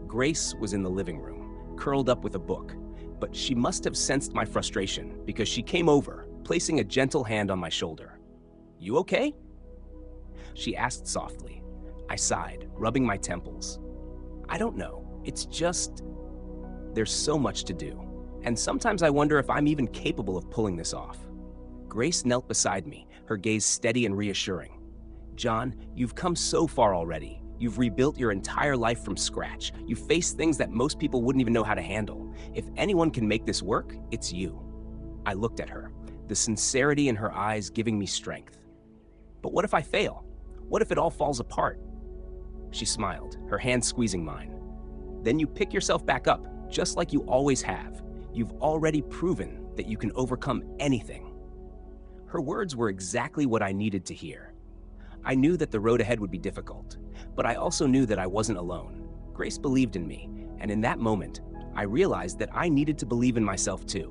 Grace was in the living room, curled up with a book, but she must have sensed my frustration because she came over, placing a gentle hand on my shoulder. "You okay?" She asked softly. I sighed, rubbing my temples. "I don't know. It's just... there's so much to do. And sometimes I wonder if I'm even capable of pulling this off." Grace knelt beside me, her gaze steady and reassuring. "John, you've come so far already. You've rebuilt your entire life from scratch. You've faced things that most people wouldn't even know how to handle. If anyone can make this work, it's you." I looked at her, the sincerity in her eyes giving me strength. "But what if I fail? What if it all falls apart?" She smiled, her hand squeezing mine. "Then you pick yourself back up, just like you always have. You've already proven that you can overcome anything." Her words were exactly what I needed to hear. I knew that the road ahead would be difficult, but I also knew that I wasn't alone. Grace believed in me, and in that moment, I realized that I needed to believe in myself too.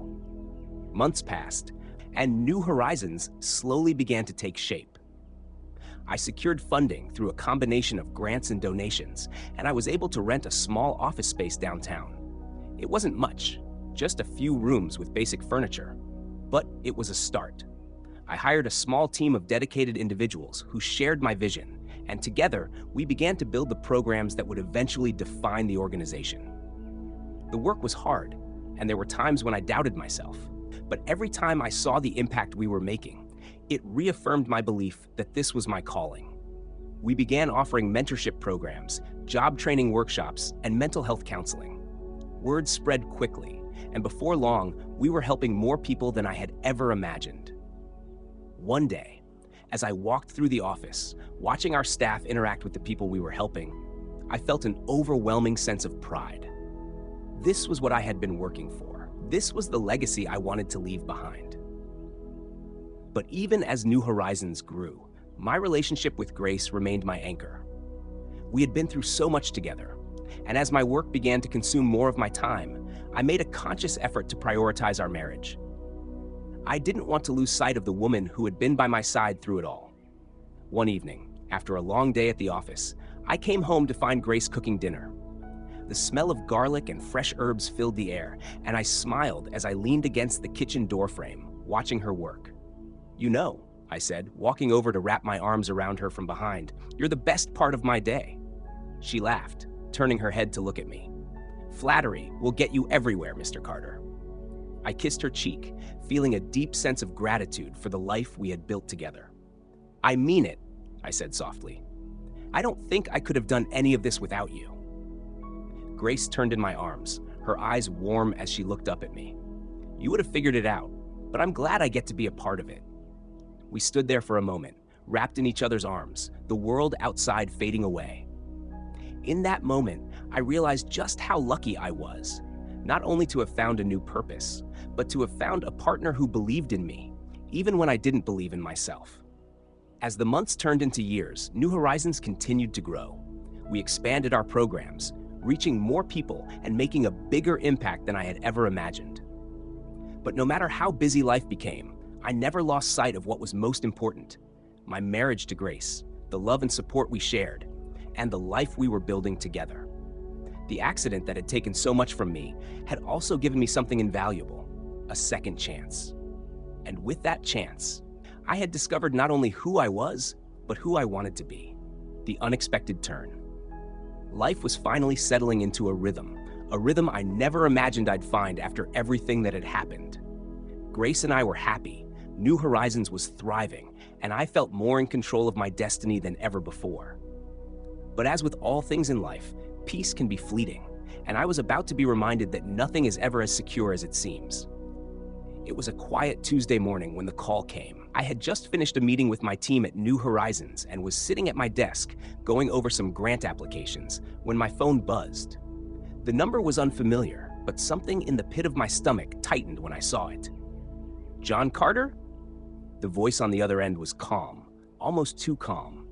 Months passed, and New Horizons slowly began to take shape. I secured funding through a combination of grants and donations, and I was able to rent a small office space downtown. It wasn't much, just a few rooms with basic furniture, but it was a start. I hired a small team of dedicated individuals who shared my vision, and together we began to build the programs that would eventually define the organization. The work was hard, and there were times when I doubted myself, but every time I saw the impact we were making, it reaffirmed my belief that this was my calling. We began offering mentorship programs, job training workshops, and mental health counseling. Word spread quickly, and before long, we were helping more people than I had ever imagined. One day, as I walked through the office, watching our staff interact with the people we were helping, I felt an overwhelming sense of pride. This was what I had been working for. This was the legacy I wanted to leave behind. But even as New Horizons grew, my relationship with Grace remained my anchor. We had been through so much together, and as my work began to consume more of my time, I made a conscious effort to prioritize our marriage. I didn't want to lose sight of the woman who had been by my side through it all. One evening, after a long day at the office, I came home to find Grace cooking dinner. The smell of garlic and fresh herbs filled the air, and I smiled as I leaned against the kitchen doorframe, watching her work. "You know," I said, walking over to wrap my arms around her from behind, "you're the best part of my day." She laughed, turning her head to look at me. "Flattery will get you everywhere, Mr. Carter." I kissed her cheek, feeling a deep sense of gratitude for the life we had built together. "I mean it," I said softly. "I don't think I could have done any of this without you." Grace turned in my arms, her eyes warm as she looked up at me. "You would have figured it out, but I'm glad I get to be a part of it." We stood there for a moment, wrapped in each other's arms, the world outside fading away. In that moment, I realized just how lucky I was, not only to have found a new purpose, but to have found a partner who believed in me, even when I didn't believe in myself. As the months turned into years, New Horizons continued to grow. We expanded our programs, reaching more people and making a bigger impact than I had ever imagined. But no matter how busy life became, I never lost sight of what was most important: my marriage to Grace, the love and support we shared, and the life we were building together. The accident that had taken so much from me had also given me something invaluable: a second chance. And with that chance, I had discovered not only who I was, but who I wanted to be. The unexpected turn. Life was finally settling into a rhythm I never imagined I'd find after everything that had happened. Grace and I were happy, New Horizons was thriving, and I felt more in control of my destiny than ever before. But as with all things in life, peace can be fleeting, and I was about to be reminded that nothing is ever as secure as it seems. It was a quiet Tuesday morning when the call came. I had just finished a meeting with my team at New Horizons and was sitting at my desk going over some grant applications when my phone buzzed. The number was unfamiliar, but something in the pit of my stomach tightened when I saw it. "John Carter?" The voice on the other end was calm, almost too calm.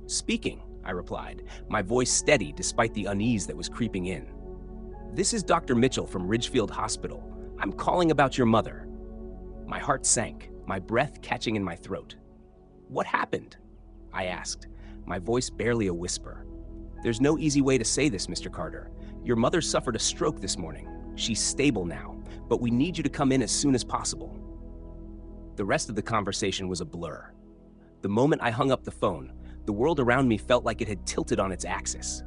"Speaking," I replied, my voice steady despite the unease that was creeping in. "This is Dr. Mitchell from Ridgefield Hospital. I'm calling about your mother." My heart sank, my breath catching in my throat. "What happened?" I asked, my voice barely a whisper. "There's no easy way to say this, Mr. Carter. Your mother suffered a stroke this morning. She's stable now, but we need you to come in as soon as possible." The rest of the conversation was a blur. The moment I hung up the phone, the world around me felt like it had tilted on its axis.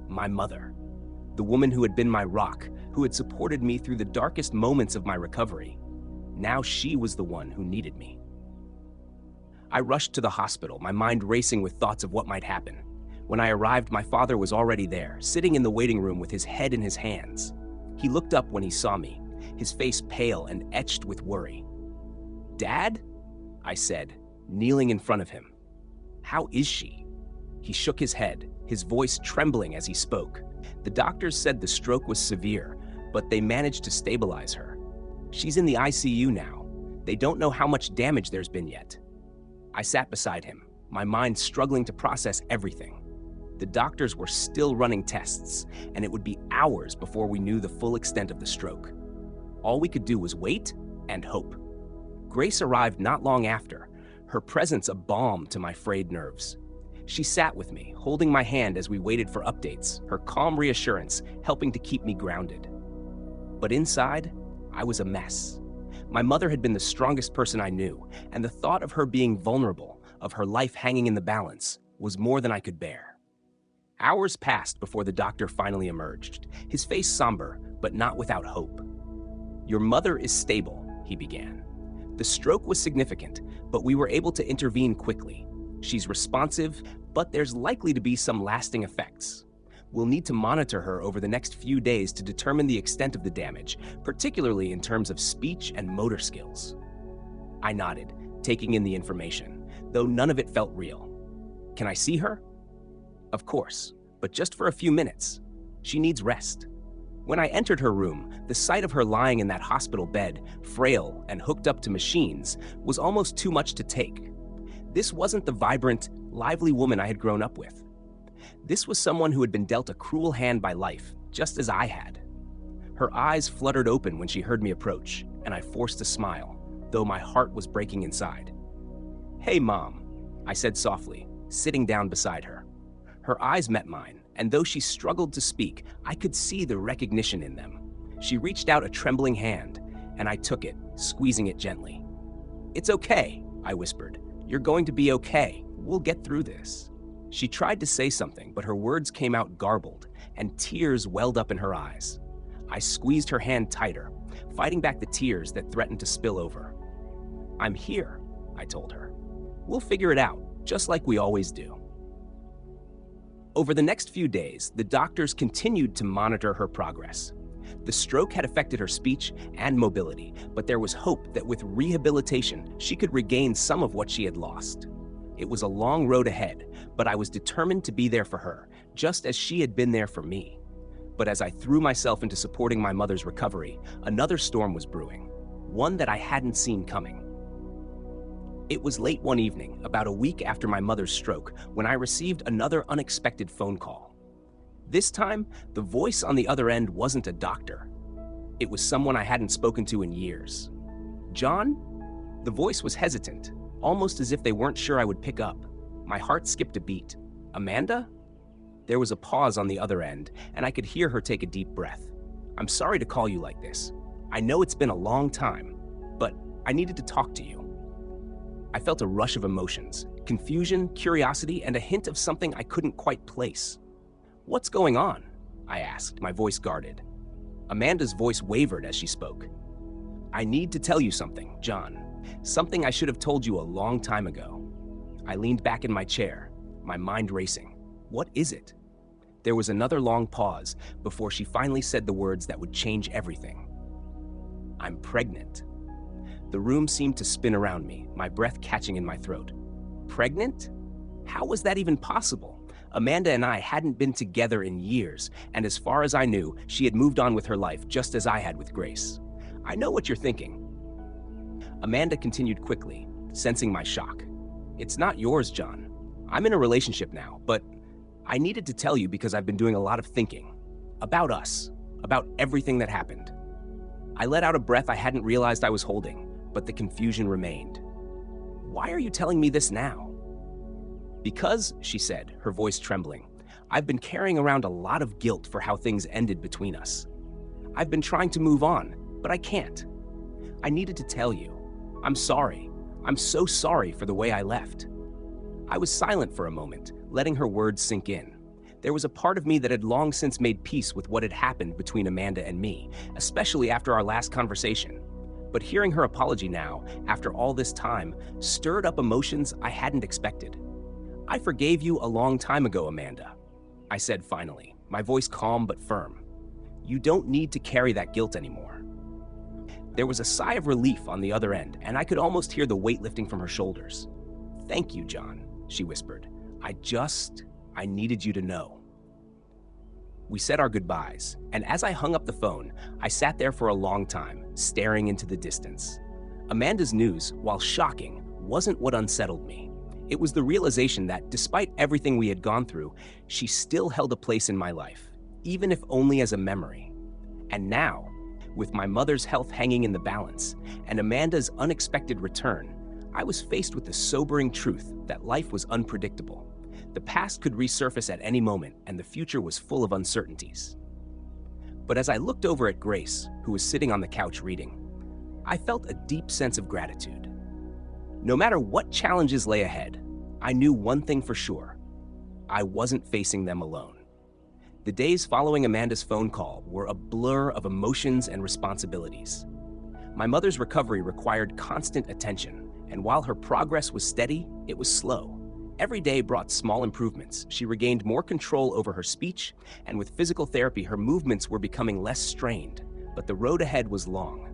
My mother, the woman who had been my rock, who had supported me through the darkest moments of my recovery. Now she was the one who needed me. I rushed to the hospital, my mind racing with thoughts of what might happen. When I arrived, my father was already there, sitting in the waiting room with his head in his hands. He looked up when he saw me, his face pale and etched with worry. "Dad?" I said, kneeling in front of him. "How is she?" He shook his head, his voice trembling as he spoke. "The doctors said the stroke was severe, but they managed to stabilize her. She's in the ICU now. They don't know how much damage there's been yet." I sat beside him, my mind struggling to process everything. The doctors were still running tests, and it would be hours before we knew the full extent of the stroke. All we could do was wait and hope. Grace arrived not long after, her presence a balm to my frayed nerves. She sat with me, holding my hand as we waited for updates, her calm reassurance helping to keep me grounded. But inside, I was a mess. My mother had been the strongest person I knew, and the thought of her being vulnerable, of her life hanging in the balance, was more than I could bear. Hours passed before the doctor finally emerged, his face somber, but not without hope. "Your mother is stable," he began. "The stroke was significant, but we were able to intervene quickly. She's responsive, but there's likely to be some lasting effects. We'll need to monitor her over the next few days to determine the extent of the damage, particularly in terms of speech and motor skills." I nodded, taking in the information, though none of it felt real. "Can I see her?" "Of course, but just for a few minutes. She needs rest." When I entered her room, the sight of her lying in that hospital bed, frail and hooked up to machines, was almost too much to take. This wasn't the vibrant, lively woman I had grown up with. This was someone who had been dealt a cruel hand by life, just as I had. Her eyes fluttered open when she heard me approach, and I forced a smile, though my heart was breaking inside. "Hey, Mom," I said softly, sitting down beside her. Her eyes met mine, and though she struggled to speak, I could see the recognition in them. She reached out a trembling hand, and I took it, squeezing it gently. "It's okay," I whispered. "You're going to be okay. We'll get through this." She tried to say something, but her words came out garbled, and tears welled up in her eyes. I squeezed her hand tighter, fighting back the tears that threatened to spill over. "I'm here," I told her. "We'll figure it out, just like we always do." Over the next few days, the doctors continued to monitor her progress. The stroke had affected her speech and mobility, but there was hope that with rehabilitation, she could regain some of what she had lost. It was a long road ahead, but I was determined to be there for her, just as she had been there for me. But as I threw myself into supporting my mother's recovery, another storm was brewing, one that I hadn't seen coming. It was late one evening, about a week after my mother's stroke, when I received another unexpected phone call. This time, the voice on the other end wasn't a doctor. It was someone I hadn't spoken to in years. "John?" The voice was hesitant, almost as if they weren't sure I would pick up. My heart skipped a beat. "Amanda?" There was a pause on the other end, and I could hear her take a deep breath. "I'm sorry to call you like this. I know it's been a long time, but I needed to talk to you." I felt a rush of emotions, confusion, curiosity, and a hint of something I couldn't quite place. "What's going on?" I asked, my voice guarded. Amanda's voice wavered as she spoke. "I need to tell you something, John. Something I should have told you a long time ago." I leaned back in my chair, my mind racing. "What is it?" There was another long pause before she finally said the words that would change everything. "I'm pregnant." The room seemed to spin around me, my breath catching in my throat. Pregnant? How was that even possible? Amanda and I hadn't been together in years, and as far as I knew, she had moved on with her life just as I had with Grace. "I know what you're thinking." Amanda continued quickly, sensing my shock. "It's not yours, John. I'm in a relationship now, but I needed to tell you because I've been doing a lot of thinking. About us. About everything that happened." I let out a breath I hadn't realized I was holding, but the confusion remained. "Why are you telling me this now?" "Because," she said, her voice trembling, "I've been carrying around a lot of guilt for how things ended between us. I've been trying to move on, but I can't. I needed to tell you. I'm sorry. I'm so sorry for the way I left." I was silent for a moment, letting her words sink in. There was a part of me that had long since made peace with what had happened between Amanda and me, especially after our last conversation. But hearing her apology now, after all this time, stirred up emotions I hadn't expected. "I forgave you a long time ago, Amanda," I said finally, my voice calm but firm. "You don't need to carry that guilt anymore." There was a sigh of relief on the other end, and I could almost hear the weight lifting from her shoulders. "Thank you, John," she whispered. I needed you to know." We said our goodbyes, and as I hung up the phone, I sat there for a long time, staring into the distance. Amanda's news, while shocking, wasn't what unsettled me. It was the realization that, despite everything we had gone through, she still held a place in my life, even if only as a memory. And now, with my mother's health hanging in the balance, and Amanda's unexpected return, I was faced with the sobering truth that life was unpredictable. The past could resurface at any moment, and the future was full of uncertainties. But as I looked over at Grace, who was sitting on the couch reading, I felt a deep sense of gratitude. No matter what challenges lay ahead, I knew one thing for sure: I wasn't facing them alone. The days following Amanda's phone call were a blur of emotions and responsibilities. My mother's recovery required constant attention, and while her progress was steady, it was slow. Every day brought small improvements. She regained more control over her speech, and with physical therapy, her movements were becoming less strained, but the road ahead was long.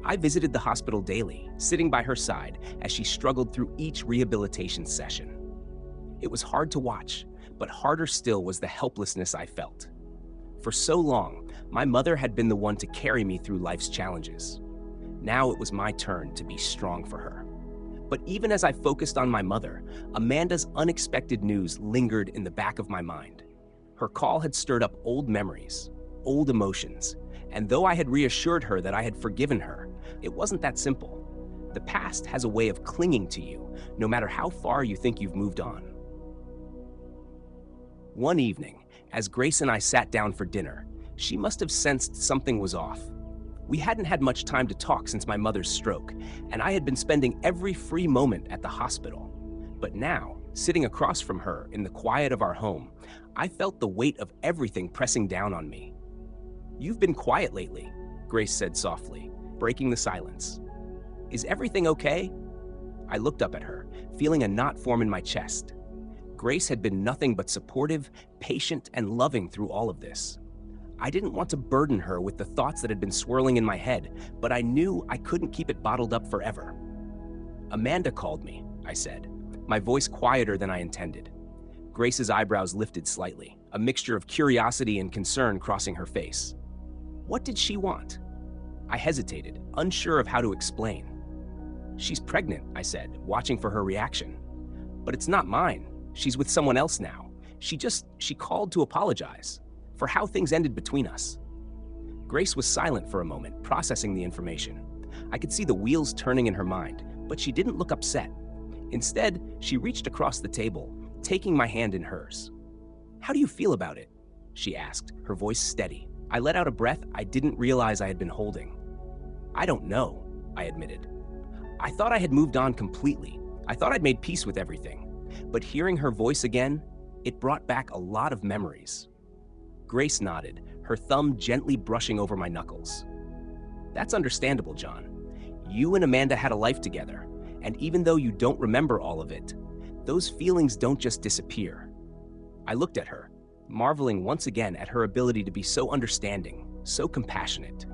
I visited the hospital daily, sitting by her side as she struggled through each rehabilitation session. It was hard to watch, but harder still was the helplessness I felt. For so long, my mother had been the one to carry me through life's challenges. Now it was my turn to be strong for her. But even as I focused on my mother, Amanda's unexpected news lingered in the back of my mind. Her call had stirred up old memories, old emotions, and though I had reassured her that I had forgiven her, it wasn't that simple. The past has a way of clinging to you, no matter how far you think you've moved on. One evening, as Grace and I sat down for dinner, she must have sensed something was off. We hadn't had much time to talk since my mother's stroke, and I had been spending every free moment at the hospital. But now, sitting across from her in the quiet of our home, I felt the weight of everything pressing down on me. "You've been quiet lately," Grace said softly, breaking the silence. Is everything okay? I looked up at her, feeling a knot form in my chest. Grace had been nothing but supportive, patient, and loving through all of this. I didn't want to burden her with the thoughts that had been swirling in my head, but I knew I couldn't keep it bottled up forever. Amanda called me, I said, my voice quieter than I intended. Grace's eyebrows lifted slightly, a mixture of curiosity and concern crossing her face. What did she want? I hesitated, unsure of how to explain. She's pregnant, I said, watching for her reaction. But it's not mine. She's with someone else now. She called to apologize for how things ended between us. Grace was silent for a moment, processing the information. I could see the wheels turning in her mind, but she didn't look upset. Instead, she reached across the table, taking my hand in hers. How do you feel about it? She asked, her voice steady. I let out a breath I didn't realize I had been holding. I don't know, I admitted. I thought I had moved on completely. I thought I'd made peace with everything. But hearing her voice again, it brought back a lot of memories. Grace nodded, her thumb gently brushing over my knuckles. That's understandable, John. You and Amanda had a life together, and even though you don't remember all of it, those feelings don't just disappear. I looked at her, marveling once again at her ability to be so understanding, so compassionate.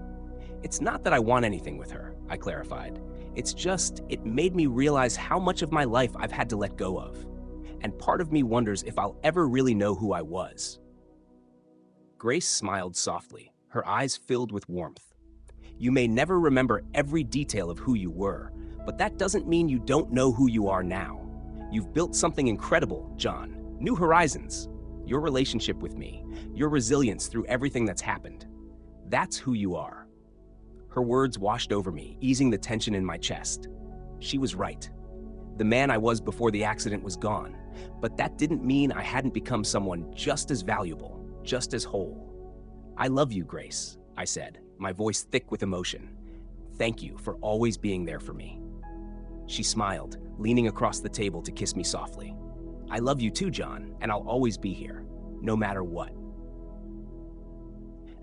It's not that I want anything with her, I clarified. It's just, it made me realize how much of my life I've had to let go of. And part of me wonders if I'll ever really know who I was. Grace smiled softly, her eyes filled with warmth. You may never remember every detail of who you were, but that doesn't mean you don't know who you are now. You've built something incredible, John. New horizons. Your relationship with me, your resilience through everything that's happened. That's who you are. Her words washed over me, easing the tension in my chest. She was right. The man I was before the accident was gone, but that didn't mean I hadn't become someone just as valuable, just as whole. I love you, Grace, I said, my voice thick with emotion. Thank you for always being there for me. She smiled, leaning across the table to kiss me softly. I love you too, John, and I'll always be here, no matter what.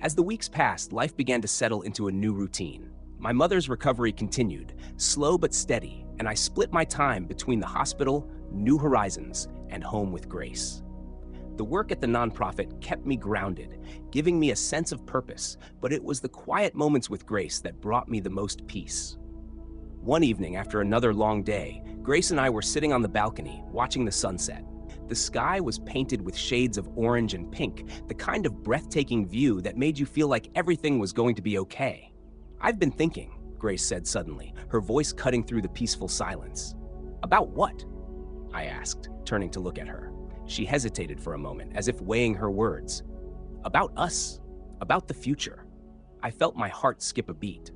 As the weeks passed, life began to settle into a new routine. My mother's recovery continued, slow but steady, and I split my time between the hospital, New Horizons, and home with Grace. The work at the nonprofit kept me grounded, giving me a sense of purpose, but it was the quiet moments with Grace that brought me the most peace. One evening, after another long day, Grace and I were sitting on the balcony, watching the sunset. The sky was painted with shades of orange and pink, the kind of breathtaking view that made you feel like everything was going to be okay. I've been thinking, Grace said suddenly, her voice cutting through the peaceful silence. About what? I asked, turning to look at her. She hesitated for a moment, as if weighing her words. About us. About the future. I felt my heart skip a beat.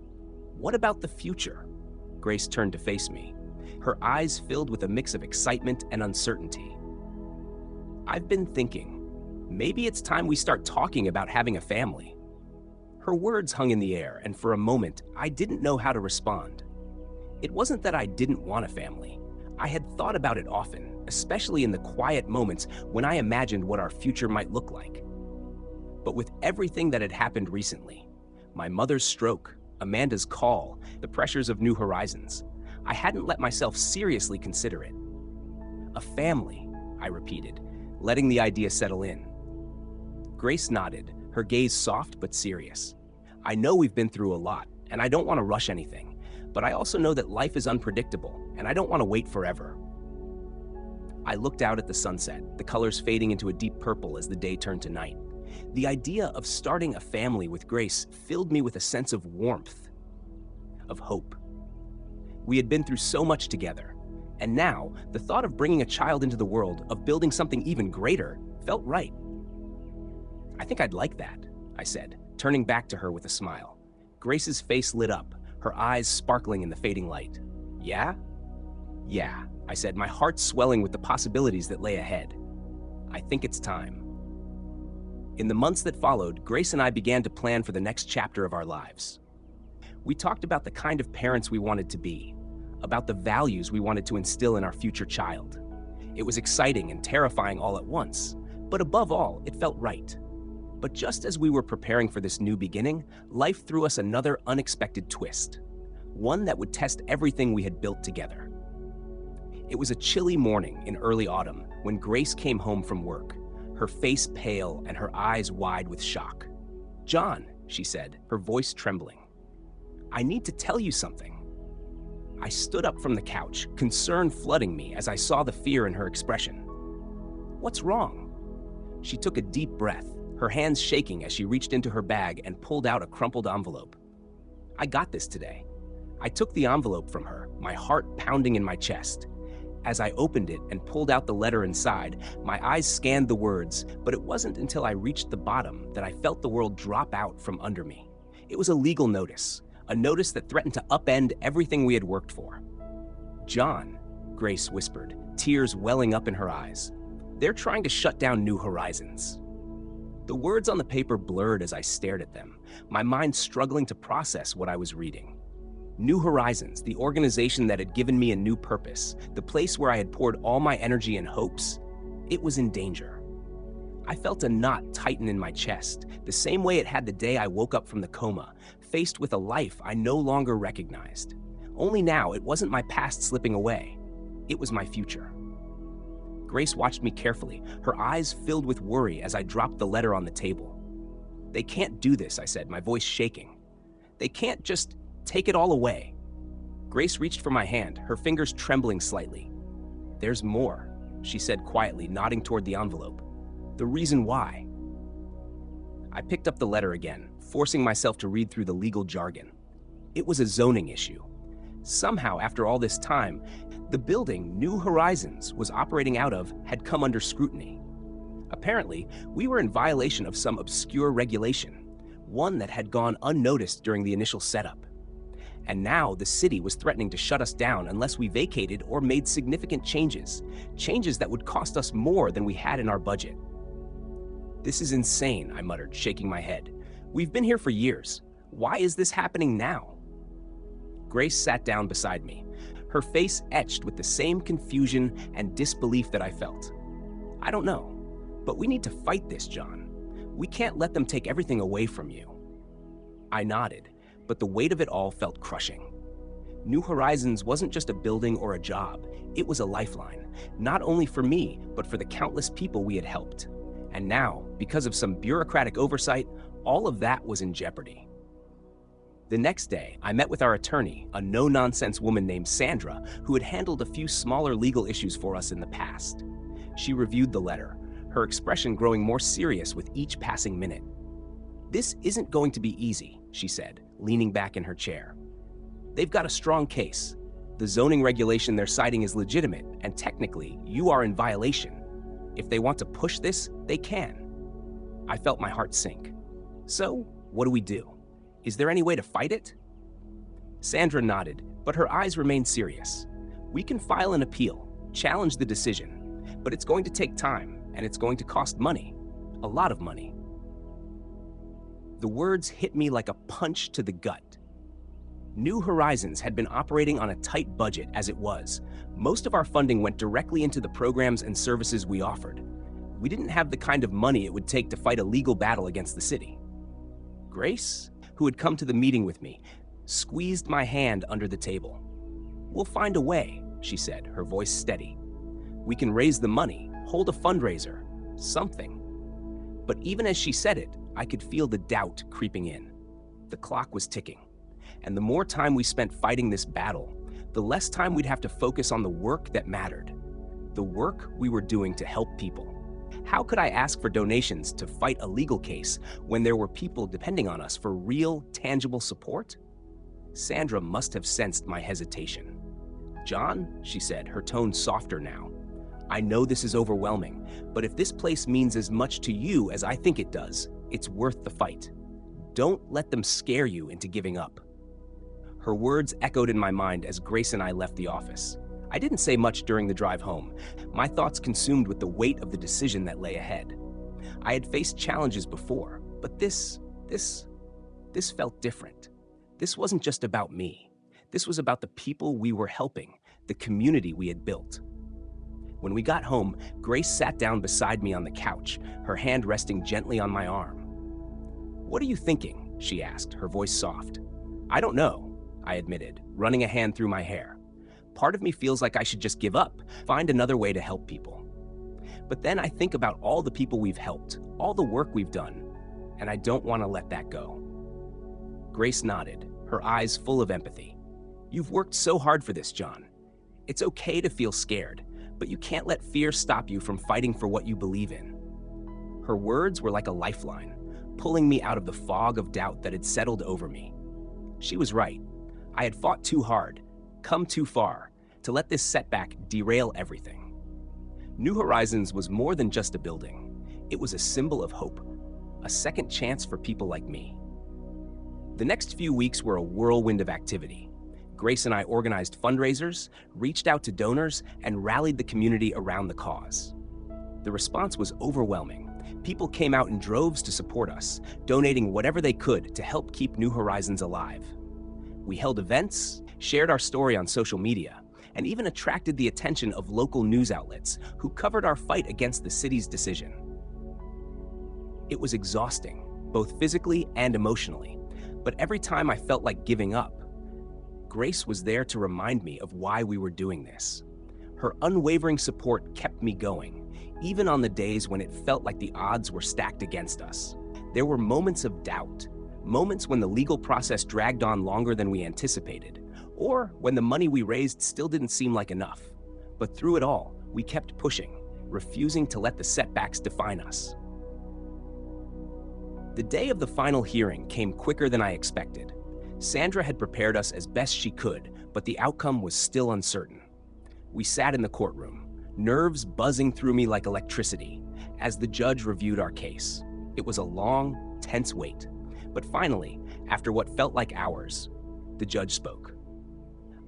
What about the future? Grace turned to face me, her eyes filled with a mix of excitement and uncertainty. I've been thinking, maybe it's time we start talking about having a family. Her words hung in the air, and for a moment, I didn't know how to respond. It wasn't that I didn't want a family. I had thought about it often, especially in the quiet moments when I imagined what our future might look like. But with everything that had happened recently, my mother's stroke, Amanda's call, the pressures of New Horizons, I hadn't let myself seriously consider it. A family, I repeated, letting the idea settle in. Grace nodded, her gaze soft but serious. I know we've been through a lot, and I don't want to rush anything, but I also know that life is unpredictable, and I don't want to wait forever. I looked out at the sunset, the colors fading into a deep purple as the day turned to night. The idea of starting a family with Grace filled me with a sense of warmth, of hope. We had been through so much together, and now the thought of bringing a child into the world, of building something even greater, felt right. I think I'd like that, I said, turning back to her with a smile. Grace's face lit up, her eyes sparkling in the fading light. Yeah? Yeah, I said, my heart swelling with the possibilities that lay ahead. I think it's time. In the months that followed, Grace and I began to plan for the next chapter of our lives. We talked about the kind of parents we wanted to be, about the values we wanted to instill in our future child. It was exciting and terrifying all at once, but above all, it felt right. But just as we were preparing for this new beginning, life threw us another unexpected twist, one that would test everything we had built together. It was a chilly morning in early autumn when Grace came home from work, her face pale and her eyes wide with shock. "John," she said, her voice trembling, "I need to tell you something." I stood up from the couch, concern flooding me as I saw the fear in her expression. "What's wrong?" She took a deep breath, her hands shaking as she reached into her bag and pulled out a crumpled envelope. "I got this today." I took the envelope from her, my heart pounding in my chest. As I opened it and pulled out the letter inside, my eyes scanned the words, but it wasn't until I reached the bottom that I felt the world drop out from under me. It was a legal notice, a notice that threatened to upend everything we had worked for. "John," Grace whispered, tears welling up in her eyes, "they're trying to shut down New Horizons." The words on the paper blurred as I stared at them, my mind struggling to process what I was reading. New Horizons, the organization that had given me a new purpose, the place where I had poured all my energy and hopes, it was in danger. I felt a knot tighten in my chest, the same way it had the day I woke up from the coma, faced with a life I no longer recognized. Only now, it wasn't my past slipping away. It was my future. Grace watched me carefully, her eyes filled with worry as I dropped the letter on the table. "They can't do this," I said, my voice shaking. "They can't just take it all away." Grace reached for my hand, her fingers trembling slightly. "There's more," she said quietly, nodding toward the envelope. "The reason why." I picked up the letter again, forcing myself to read through the legal jargon. It was a zoning issue. Somehow, after all this time, the building New Horizons was operating out of had come under scrutiny. Apparently, we were in violation of some obscure regulation, one that had gone unnoticed during the initial setup. And now the city was threatening to shut us down unless we vacated or made significant changes that would cost us more than we had in our budget. "This is insane," I muttered, shaking my head. "We've been here for years. Why is this happening now?" Grace sat down beside me, her face etched with the same confusion and disbelief that I felt. "I don't know, but we need to fight this, John. We can't let them take everything away from you." I nodded, but the weight of it all felt crushing. New Horizons wasn't just a building or a job, it was a lifeline, not only for me, but for the countless people we had helped. And now, because of some bureaucratic oversight, all of that was in jeopardy. The next day, I met with our attorney, a no-nonsense woman named Sandra, who had handled a few smaller legal issues for us in the past. She reviewed the letter, her expression growing more serious with each passing minute. "This isn't going to be easy," she said, leaning back in her chair. "They've got a strong case. The zoning regulation they're citing is legitimate, and technically, you are in violation. If they want to push this, they can." I felt my heart sink. "So, what do we do? Is there any way to fight it?" Sandra nodded, but her eyes remained serious. "We can file an appeal, challenge the decision, but it's going to take time, and it's going to cost money. A lot of money." The words hit me like a punch to the gut. New Horizons had been operating on a tight budget as it was. Most of our funding went directly into the programs and services we offered. We didn't have the kind of money it would take to fight a legal battle against the city. Grace, who had come to the meeting with me, squeezed my hand under the table. "We'll find a way," she said, her voice steady. "We can raise the money, hold a fundraiser, something." But even as she said it, I could feel the doubt creeping in. The clock was ticking, and the more time we spent fighting this battle, the less time we'd have to focus on the work that mattered, the work we were doing to help people. How could I ask for donations to fight a legal case when there were people depending on us for real, tangible support? Sandra must have sensed my hesitation. "John," she said, her tone softer now, "I know this is overwhelming, but if this place means as much to you as I think it does, it's worth the fight. Don't let them scare you into giving up." Her words echoed in my mind as Grace and I left the office. I didn't say much during the drive home, my thoughts consumed with the weight of the decision that lay ahead. I had faced challenges before, but this felt different. This wasn't just about me. This was about the people we were helping, the community we had built. When we got home, Grace sat down beside me on the couch, her hand resting gently on my arm. "What are you thinking?" she asked, her voice soft. "I don't know," I admitted, running a hand through my hair. Part of me feels like I should just give up, find another way to help people. But then I think about all the people we've helped, all the work we've done, and I don't want to let that go. Grace nodded, her eyes full of empathy. "You've worked so hard for this, John. It's okay to feel scared, but you can't let fear stop you from fighting for what you believe in." Her words were like a lifeline, pulling me out of the fog of doubt that had settled over me. She was right. I had fought too hard, come too far, to let this setback derail everything. New Horizons was more than just a building. It was a symbol of hope, a second chance for people like me. The next few weeks were a whirlwind of activity. Grace and I organized fundraisers, reached out to donors, and rallied the community around the cause. The response was overwhelming. People came out in droves to support us, donating whatever they could to help keep New Horizons alive. We held events, shared our story on social media, and even attracted the attention of local news outlets who covered our fight against the city's decision. It was exhausting, both physically and emotionally, but every time I felt like giving up, Grace was there to remind me of why we were doing this. Her unwavering support kept me going, even on the days when it felt like the odds were stacked against us. There were moments of doubt, moments when the legal process dragged on longer than we anticipated, or when the money we raised still didn't seem like enough. But through it all, we kept pushing, refusing to let the setbacks define us. The day of the final hearing came quicker than I expected. Sandra had prepared us as best she could, but the outcome was still uncertain. We sat in the courtroom, nerves buzzing through me like electricity, as the judge reviewed our case. It was a long, tense wait, but finally, after what felt like hours, the judge spoke.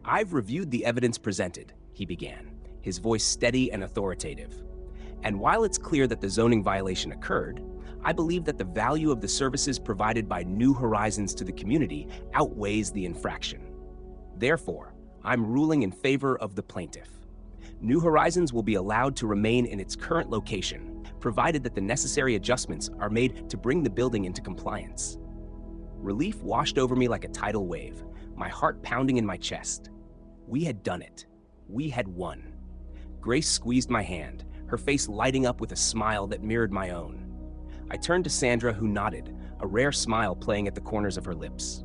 "I've reviewed the evidence presented," he began, his voice steady and authoritative. "And while it's clear that the zoning violation occurred, I believe that the value of the services provided by New Horizons to the community outweighs the infraction. Therefore, I'm ruling in favor of the plaintiff. New Horizons will be allowed to remain in its current location, provided that the necessary adjustments are made to bring the building into compliance." Relief washed over me like a tidal wave, my heart pounding in my chest. We had done it. We had won. Grace squeezed my hand, her face lighting up with a smile that mirrored my own. I turned to Sandra, who nodded, a rare smile playing at the corners of her lips.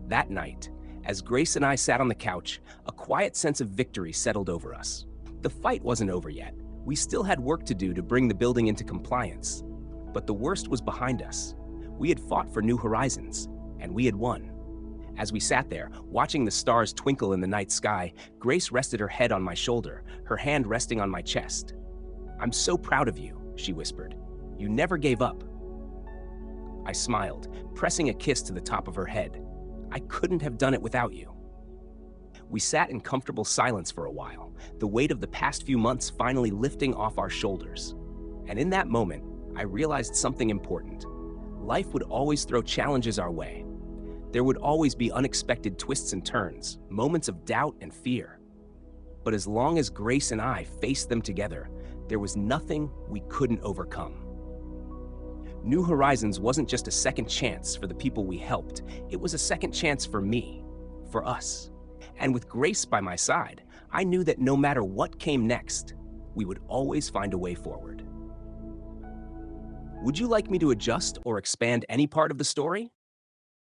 That night, as Grace and I sat on the couch, a quiet sense of victory settled over us. The fight wasn't over yet. We still had work to do to bring the building into compliance. But the worst was behind us. We had fought for New Horizons, and we had won. As we sat there, watching the stars twinkle in the night sky, Grace rested her head on my shoulder, her hand resting on my chest. "I'm so proud of you," she whispered. "You never gave up." I smiled, pressing a kiss to the top of her head. "I couldn't have done it without you." We sat in comfortable silence for a while, the weight of the past few months finally lifting off our shoulders. And in that moment, I realized something important. Life would always throw challenges our way. There would always be unexpected twists and turns, moments of doubt and fear. But as long as Grace and I faced them together, there was nothing we couldn't overcome. New Horizons wasn't just a second chance for the people we helped, it was a second chance for me, for us. And with Grace by my side, I knew that no matter what came next, we would always find a way forward. Would you like me to adjust or expand any part of the story?